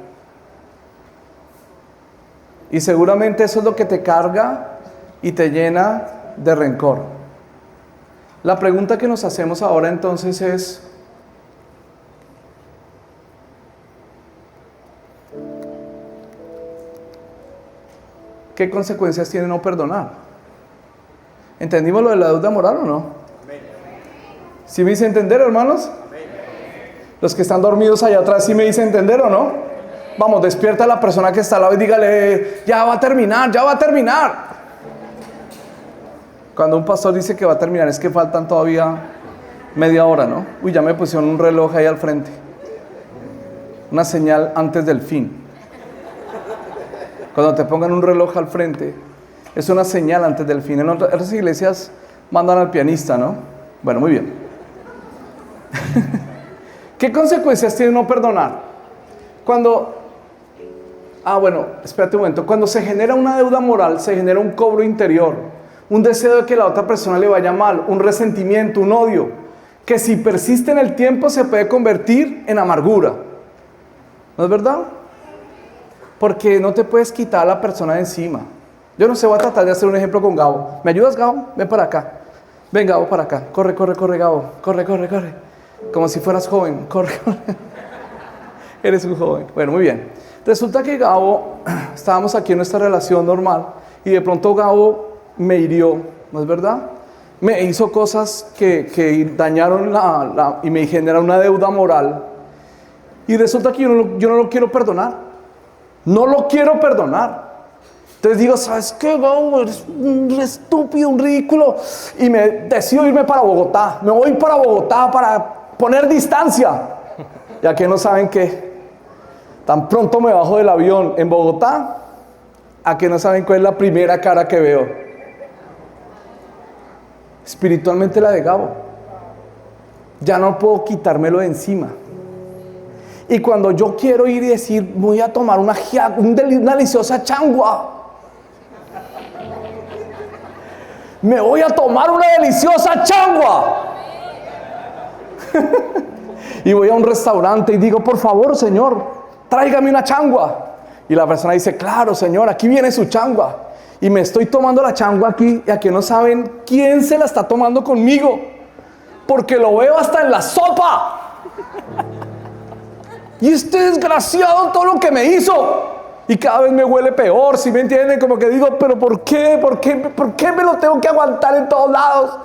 Y seguramente eso es lo que te carga y te llena de rencor. La pregunta que nos hacemos ahora entonces es: ¿qué consecuencias tiene no perdonar? ¿Entendimos lo de la deuda moral o no? ¿Sí me hice entender, hermanos? Los que están dormidos allá atrás, ¿sí me hice entender o no? Vamos, despierta a la persona que está al lado y dígale: ya va a terminar, ya va a terminar. Cuando un pastor dice que va a terminar, es que faltan todavía media hora, ¿no? Uy, ya me pusieron un reloj ahí al frente. Una señal antes del fin. Cuando te pongan un reloj al frente, es una señal antes del fin. En otras iglesias mandan al pianista, ¿no? Bueno, muy bien. ¿Qué consecuencias tiene no perdonar? Espérate un momento. Cuando se genera una deuda moral, se genera un cobro interior, un deseo de que la otra persona le vaya mal, un resentimiento, un odio, que si persiste en el tiempo se puede convertir en amargura. ¿No es verdad? Porque no te puedes quitar a la persona de encima. Yo no sé, voy a tratar de hacer un ejemplo con Gabo. ¿Me ayudas, Gabo? Ven para acá. Ven, Gabo, para acá. Corre, Gabo. Corre. Como si fueras joven. Corre. Eres un joven. Bueno, muy bien. Resulta que Gabo, estábamos aquí en nuestra relación normal y de pronto Gabo me hirió, ¿no es verdad? Me hizo cosas que dañaron y me generaron una deuda moral. Y resulta que yo no lo quiero perdonar. No lo quiero perdonar. Entonces digo: ¿sabes qué, Gabo? Eres un estúpido, un ridículo. Y me decido irme para Bogotá. Me voy para Bogotá para poner distancia. Ya que no saben que tan pronto me bajo del avión en Bogotá, a que no saben cuál es la primera cara que veo. Espiritualmente la de Gabo. Ya no puedo quitármelo de encima. Y cuando yo quiero ir y decir: voy a tomar una deliciosa changua, me voy a tomar una deliciosa changua. Y voy a un restaurante y digo: por favor, señor, tráigame una changua. Y la persona dice: claro, señor, aquí viene su changua. Y me estoy tomando la changua aquí, y aquí no saben quién se la está tomando conmigo, porque lo veo hasta en la sopa. Y este desgraciado todo lo que me hizo. Y cada vez me huele peor, ¿sí me entienden? Como que digo: pero ¿por qué me lo tengo que aguantar en todos lados?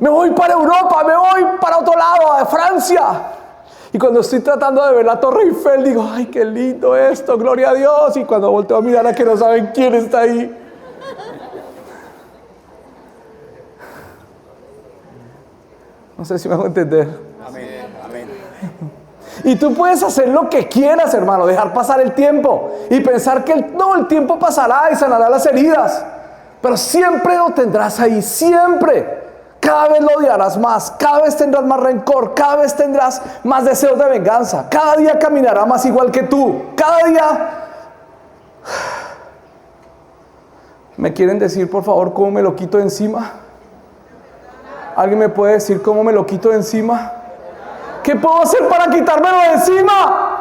Me voy para Europa, me voy para otro lado, a Francia. Y cuando estoy tratando de ver la Torre Eiffel, digo: ay, qué lindo esto, gloria a Dios. Y cuando volteo a mirar, a que no saben quién está ahí. No sé si me hago entender. Amén. Amén. Y tú puedes hacer lo que quieras, hermano, dejar pasar el tiempo y pensar que el tiempo pasará y sanará las heridas, pero siempre lo tendrás ahí, siempre. Cada vez lo odiarás más, cada vez tendrás más rencor, cada vez tendrás más deseos de venganza, cada día caminará más igual que tú, cada día. ¿Me quieren decir, por favor, cómo me lo quito de encima? ¿Alguien me puede decir cómo me lo quito de encima? ¿Qué puedo hacer para quitármelo de encima?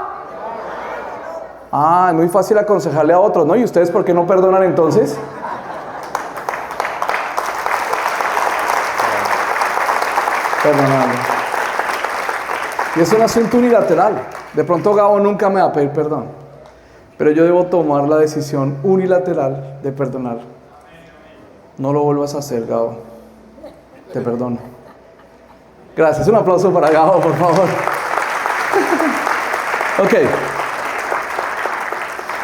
Es muy fácil aconsejarle a otros, ¿no? ¿Y ustedes por qué no perdonan entonces? Perdonando. Y es un asunto unilateral. De pronto Gabo nunca me va a pedir perdón, pero yo debo tomar la decisión unilateral de perdonar. No lo vuelvas a hacer, Gabo. Te perdono. Gracias. Un aplauso para Gabo, por favor. Ok.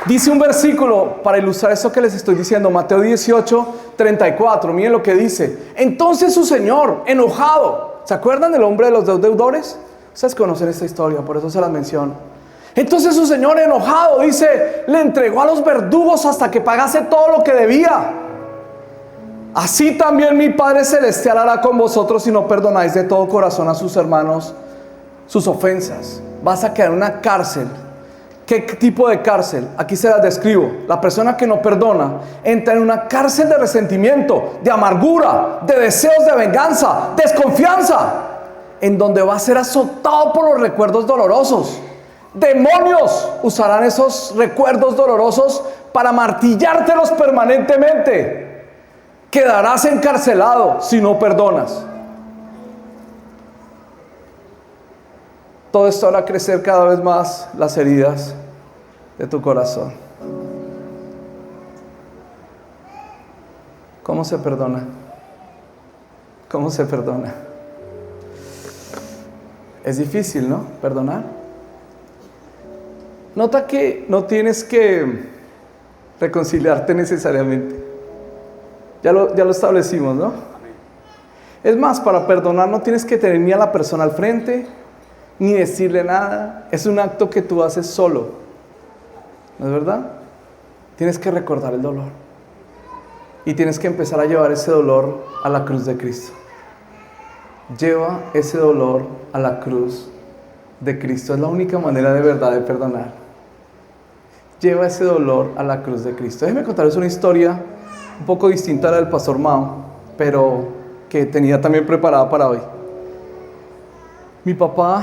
Dice un versículo para ilustrar eso que les estoy diciendo. Mateo 18:34. Miren lo que dice. Entonces su señor, enojado. ¿Se acuerdan del hombre de los dos deudores? Ustedes conocen esta historia, por eso se las menciono. Entonces su señor, enojado, dice, le entregó a los verdugos hasta que pagase todo lo que debía. Así también mi Padre Celestial hará con vosotros si no perdonáis de todo corazón a sus hermanos sus ofensas. Vas a quedar en una cárcel. ¿Qué tipo de cárcel? Aquí se las describo. La persona que no perdona entra en una cárcel de resentimiento, de amargura, de deseos de venganza, desconfianza, en donde va a ser azotado por los recuerdos dolorosos. Demonios usarán esos recuerdos dolorosos para martillártelos permanentemente. Quedarás encarcelado si no perdonas. Todo esto hará crecer cada vez más las heridas de tu corazón. ¿Cómo se perdona? ¿Cómo se perdona? Es difícil, ¿no? Perdonar. Nota que no tienes que reconciliarte necesariamente. Ya lo establecimos, ¿no? Es más, para perdonar no tienes que tener ni a la persona al frente, ni decirle nada. Es un acto que tú haces solo. ¿No es verdad? Tienes que recordar el dolor. Y tienes que empezar a llevar ese dolor a la cruz de Cristo. Lleva ese dolor a la cruz de Cristo. Es la única manera de verdad de perdonar. Lleva ese dolor a la cruz de Cristo. Déjenme contarles una historia un poco distinta a la del pastor Mao, pero que tenía también preparada para hoy. Mi papi,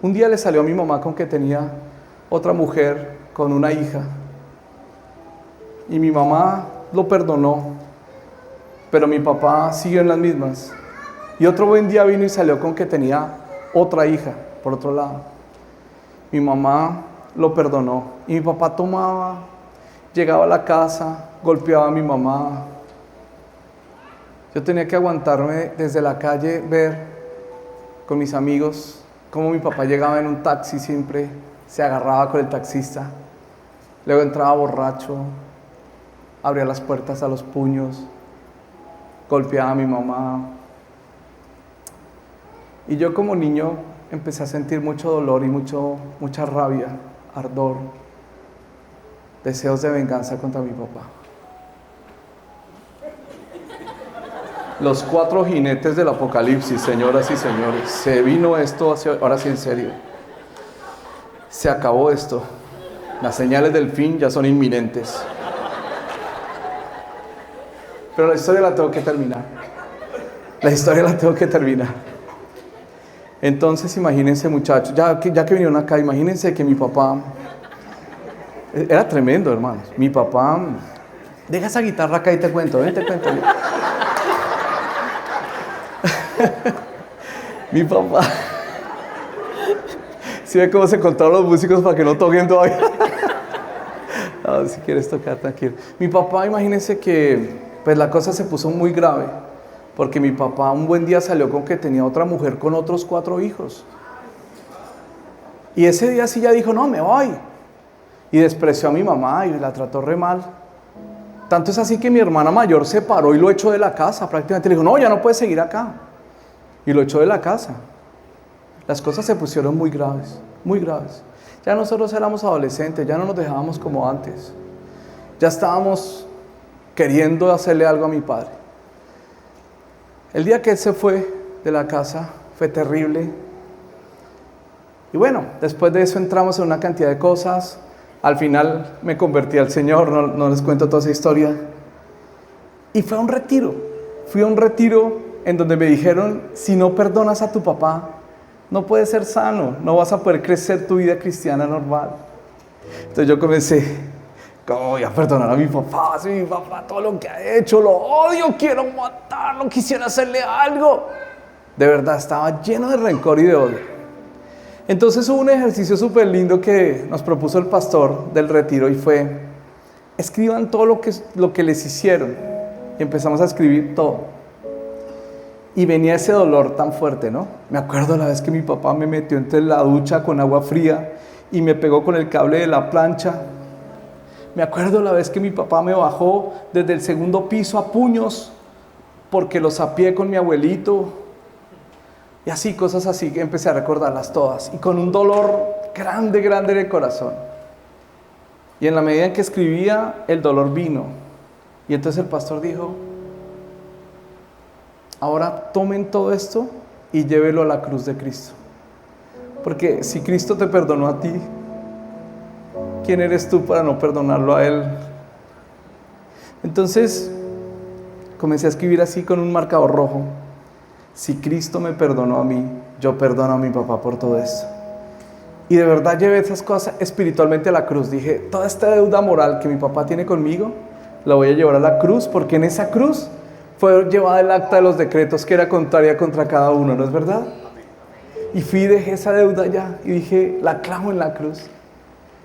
un día le salió a mi mamá con que tenía otra mujer con una hija. Y mi mamá lo perdonó, pero mi papá siguió en las mismas. Y otro buen día vino y salió con que tenía otra hija, por otro lado. Mi mamá lo perdonó. Y mi papá tomaba, llegaba a la casa, golpeaba a mi mamá. Yo tenía que aguantarme desde la calle, ver con mis amigos cómo mi papá llegaba en un taxi siempre, se agarraba con el taxista. Luego entraba borracho, abría las puertas a los puños, golpeaba a mi mamá. Y yo como niño empecé a sentir mucho dolor y mucha rabia, ardor, deseos de venganza contra mi papá. Los 4 jinetes del apocalipsis, señoras y señores. Se vino esto, ahora sí en serio. Se acabó esto. Las señales del fin ya son inminentes. Pero la historia la tengo que terminar. Entonces imagínense, muchachos, ya que vinieron acá, imagínense que mi papá, era tremendo, hermanos. Mi papá, deja esa guitarra acá y te cuento, ven, te cuento. Mi papá, ¿sí ve cómo se controlan los músicos para que no toquen todavía? No, si quieres tocar, tranquilo. Mi papá, imagínense que pues la cosa se puso muy grave, porque mi papá un buen día salió con que tenía otra mujer con otros 4 hijos. Y ese día sí ya dijo, no, me voy. Y despreció a mi mamá y la trató re mal. Tanto es así que mi hermana mayor se paró y lo echó de la casa. Prácticamente le dijo, no, ya no puedes seguir acá. Y lo echó de la casa. Las cosas se pusieron muy graves, muy graves. Ya nosotros éramos adolescentes, ya no nos dejábamos como antes. Ya estábamos queriendo hacerle algo a mi padre. El día que él se fue de la casa fue terrible. Y bueno, después de eso entramos en una cantidad de cosas. Al final me convertí al Señor, no les cuento toda esa historia. Y fue a un retiro. Fui a un retiro en donde me dijeron, si no perdonas a tu papá, no puedes ser sano, no vas a poder crecer tu vida cristiana normal. Entonces yo comencé, ¿cómo voy a perdonar a mi papá? Si mi papá todo lo que ha hecho, lo odio, quiero matarlo, quisiera hacerle algo. De verdad, estaba lleno de rencor y de odio. Entonces hubo un ejercicio súper lindo que nos propuso el pastor del retiro y fue, escriban todo lo que les hicieron. Y empezamos a escribir todo. Y venía ese dolor tan fuerte, ¿no? Me acuerdo la vez que mi papá me metió entre la ducha con agua fría y me pegó con el cable de la plancha. Me acuerdo la vez que mi papá me bajó desde el 2º piso a puños porque lo sapié con mi abuelito. Y así, cosas así, que empecé a recordarlas todas. Y con un dolor grande, grande en el corazón. Y en la medida en que escribía, el dolor vino. Y entonces el pastor dijo, ahora tomen todo esto y llévelo a la cruz de Cristo. Porque si Cristo te perdonó a ti, ¿quién eres tú para no perdonarlo a Él? Entonces comencé a escribir así con un marcador rojo. si Cristo me perdonó a mí, yo perdono a mi papá por todo esto. Y de verdad llevé esas cosas espiritualmente a la cruz. Dije, toda esta deuda moral que mi papá tiene conmigo, la voy a llevar a la cruz, porque en esa cruz fue llevada el acta de los decretos que era contraria contra cada uno, ¿no es verdad? Y fui y dejé esa deuda allá y dije, la clavo en la cruz.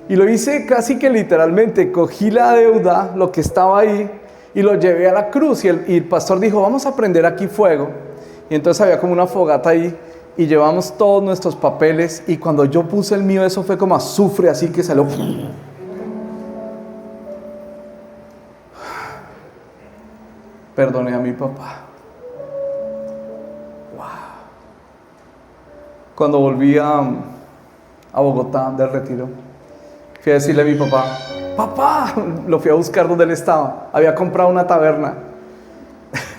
Y lo hice casi que literalmente, cogí la deuda, lo que estaba ahí, y lo llevé a la cruz. Y el pastor dijo, vamos a prender aquí fuego. Y entonces había como una fogata ahí, y llevamos todos nuestros papeles, y cuando yo puse el mío, eso fue como azufre, así que salió. Perdoné a mi papá. Wow. Cuando volví a Bogotá del retiro, fui a decirle a mi papá, papá, lo fui a buscar donde él estaba. Había comprado una taberna.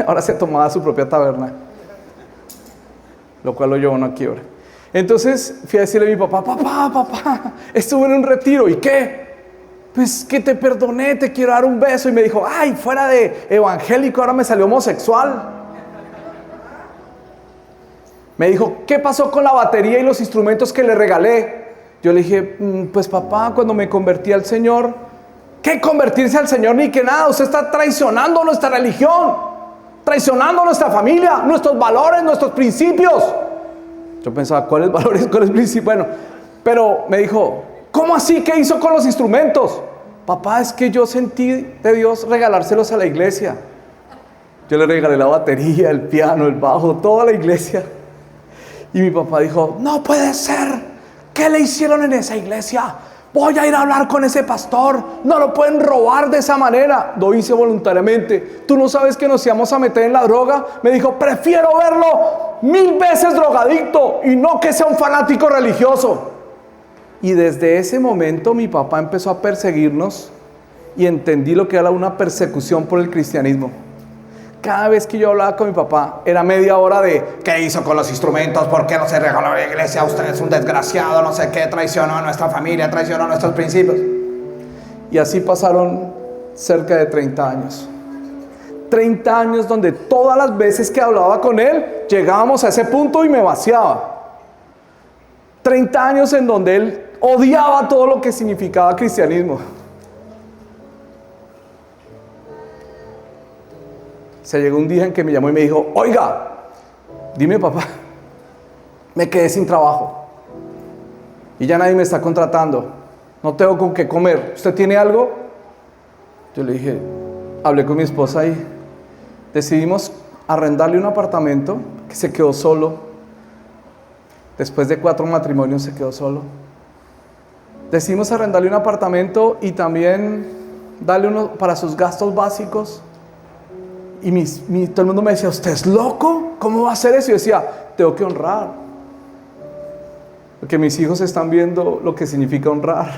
Ahora se tomaba su propia taberna, lo cual lo llevó a una quiebra. Entonces fui a decirle a mi papá, papá, estuve en un retiro. ¿Y qué? Pues que te perdoné, te quiero dar un beso. Y me dijo, ay, fuera de evangélico, ahora me salió homosexual. Me dijo, ¿qué pasó con la batería y los instrumentos que le regalé? Yo le dije, pues papá, cuando me convertí al Señor. ¿Qué convertirse al Señor ni que nada? Usted está traicionando nuestra religión, traicionando nuestra familia, nuestros valores, nuestros principios. Yo pensaba, ¿cuáles valores, cuáles principios? Bueno, pero me dijo, ¿cómo así? ¿Qué hizo con los instrumentos? Papá, es que yo sentí de Dios regalárselos a la iglesia. Yo le regalé la batería, el piano, el bajo, toda la iglesia. Y mi papá dijo, no puede ser. ¿Qué le hicieron en esa iglesia? Voy a ir a hablar con ese pastor. No lo pueden robar de esa manera. Lo hice voluntariamente. ¿Tú no sabes que nos íbamos a meter en la droga? Me dijo, prefiero verlo 1000 veces drogadicto y no que sea un fanático religioso. Y desde ese momento mi papá empezó a perseguirnos y entendí lo que era una persecución por el cristianismo. Cada vez que yo hablaba con mi papá, era media hora de ¿qué hizo con los instrumentos? ¿Por qué no se regaló a la iglesia? Usted es un desgraciado, no sé qué, traicionó a nuestra familia, traicionó a nuestros principios. Y así pasaron cerca de 30 años. 30 años donde todas las veces que hablaba con él, llegábamos a ese punto y me vaciaba. 30 años en donde él odiaba todo lo que significaba cristianismo. Se llegó un día en que me llamó y me dijo, oiga, dime papá, me quedé sin trabajo y ya nadie me está contratando, no tengo con qué comer, ¿usted tiene algo? Yo le dije, hablé con mi esposa y decidimos arrendarle un apartamento que se quedó solo. Después de 4 matrimonios se quedó solo. Decidimos arrendarle un apartamento y también darle uno para sus gastos básicos. Y todo el mundo me decía, ¿usted es loco? ¿Cómo va a hacer eso? Y yo decía, tengo que honrar. Porque mis hijos están viendo lo que significa honrar.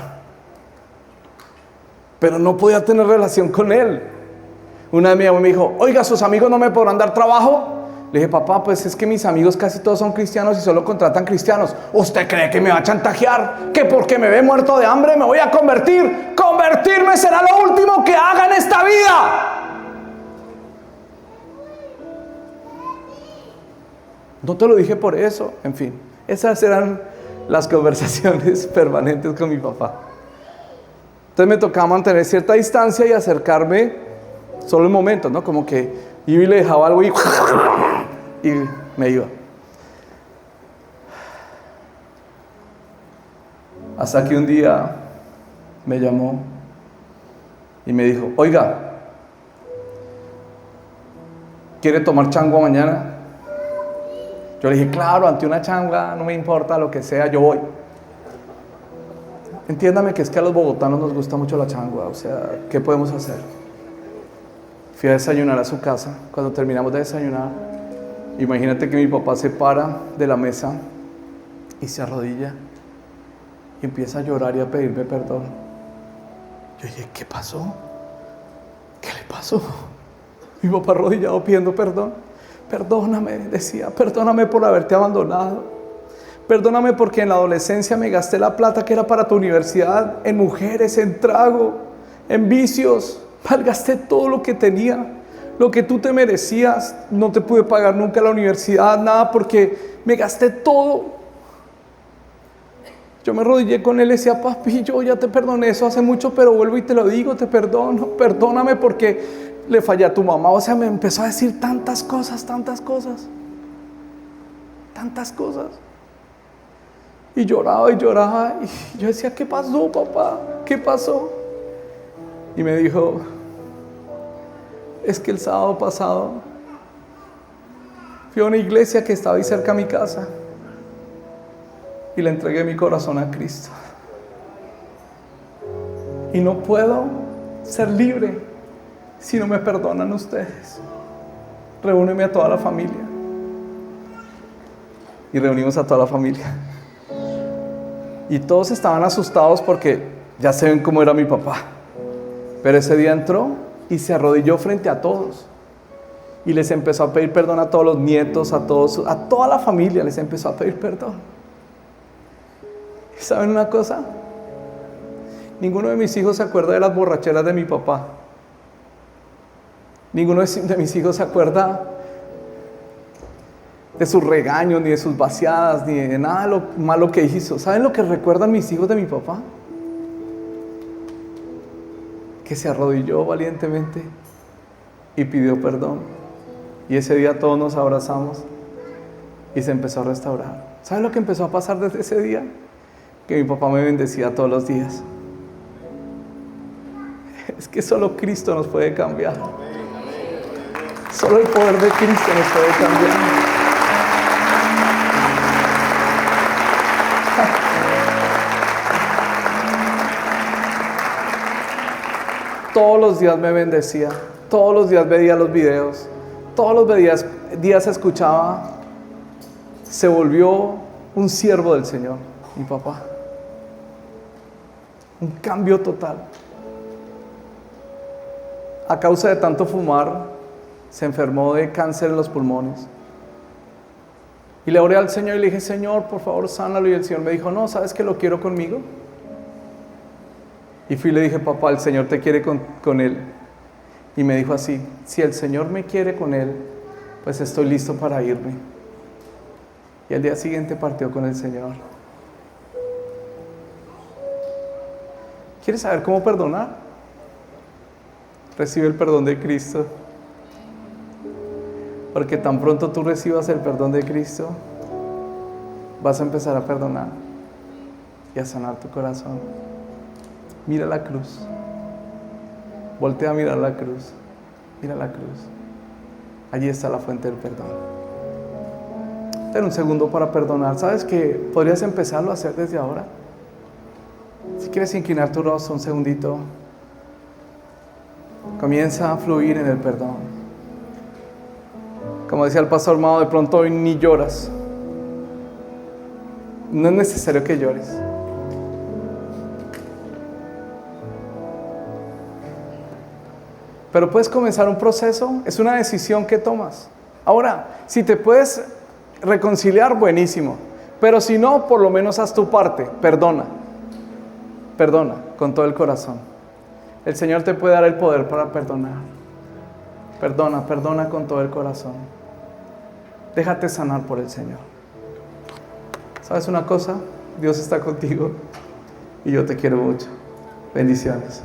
Pero no podía tener relación con él. Una vez mi mamá me dijo, oiga, ¿sus amigos no me podrán dar trabajo? Le dije, papá, pues es que mis amigos casi todos son cristianos y solo contratan cristianos. ¿Usted cree que me va a chantajear? ¿Que porque me ve muerto de hambre me voy a convertir? ¡Convertirme será lo último que haga en esta vida! No te lo dije por eso. En fin, esas eran las conversaciones permanentes con mi papá. Entonces me tocaba mantener cierta distancia y acercarme solo en momentos, ¿no? Como que yo le dejaba algo y me iba. Hasta que un día me llamó y me dijo, oiga, ¿quiere tomar changua mañana? Yo le dije, claro, ante una changua, no me importa lo que sea, yo voy. Entiéndame que es que a los bogotanos nos gusta mucho la changua, o sea, ¿qué podemos hacer? Fui a desayunar a su casa. Cuando terminamos de desayunar, imagínate que mi papá se para de la mesa y se arrodilla y empieza a llorar y a pedirme perdón. Yo dije, ¿qué pasó? ¿Qué le pasó? Mi papá arrodillado pidiendo perdón. Perdóname, decía, perdóname por haberte abandonado. Perdóname porque en la adolescencia me gasté la plata que era para tu universidad en mujeres, en trago, en vicios. Malgasté todo lo que tenía. lo que tú te merecías. No te pude pagar nunca la universidad, nada, porque me gasté todo. Yo me arrodillé con él y decía, papi, yo ya te perdoné eso hace mucho, pero vuelvo y te lo digo, te perdono, perdóname porque le fallé a tu mamá. O sea, me empezó a decir tantas cosas. Y lloraba, y yo decía, ¿qué pasó, papá? ¿Qué pasó? Y me dijo, es que el sábado pasado fui a una iglesia que estaba ahí cerca de mi casa y le entregué mi corazón a Cristo. Y no puedo ser libre si no me perdonan ustedes. Reúneme a toda la familia. Y reunimos a toda la familia. Y todos estaban asustados porque ya saben cómo era mi papá. Pero ese día entró y se arrodilló frente a todos. Y les empezó a pedir perdón a todos los nietos, a toda la familia les empezó a pedir perdón. ¿Y saben una cosa? Ninguno de mis hijos se acuerda de las borracheras de mi papá. Ninguno de mis hijos se acuerda de sus regaños, ni de sus vaciadas, ni de nada de lo malo que hizo. ¿Saben lo que recuerdan mis hijos de mi papá? Que se arrodilló valientemente y pidió perdón. Y ese día todos nos abrazamos y se empezó a restaurar. ¿Saben lo que empezó a pasar desde ese día? Que mi papá me bendecía todos los días. Es que solo Cristo nos puede cambiar. Solo el poder de Cristo nos puede cambiar. Todos los días me bendecía, todos los días veía los videos, todos los días escuchaba. Se volvió un siervo del Señor, mi papá. Un cambio total. A causa de tanto fumar, se enfermó de cáncer en los pulmones. Y le oré al Señor y le dije, Señor, por favor, sánalo. Y el Señor me dijo, no, ¿sabes que lo quiero conmigo? Y fui y le dije, papá, el Señor te quiere con Él. Y me dijo así, si el Señor me quiere con Él, pues estoy listo para irme. Y al día siguiente partió con el Señor. ¿Quieres saber cómo perdonar? Recibe el perdón de Cristo. Porque tan pronto tú recibas el perdón de Cristo, vas a empezar a perdonar y a sanar tu corazón. Mira la cruz. Voltea a mirar la cruz. Mira la cruz. Allí está la fuente del perdón. Ten un segundo para perdonar. ¿Sabes que podrías empezarlo a hacer desde ahora? Si quieres inclinar tu rostro un segundito, comienza a fluir en el perdón. Como decía el pastor Mao, de pronto hoy ni lloras. No es necesario que llores. Pero puedes comenzar un proceso, es una decisión que tomas. Ahora, si te puedes reconciliar, buenísimo. Pero si no, por lo menos haz tu parte, perdona. Perdona con todo el corazón. El Señor te puede dar el poder para perdonar. Perdona con todo el corazón. Déjate sanar por el Señor. ¿Sabes una cosa? Dios está contigo y yo te quiero mucho. Bendiciones.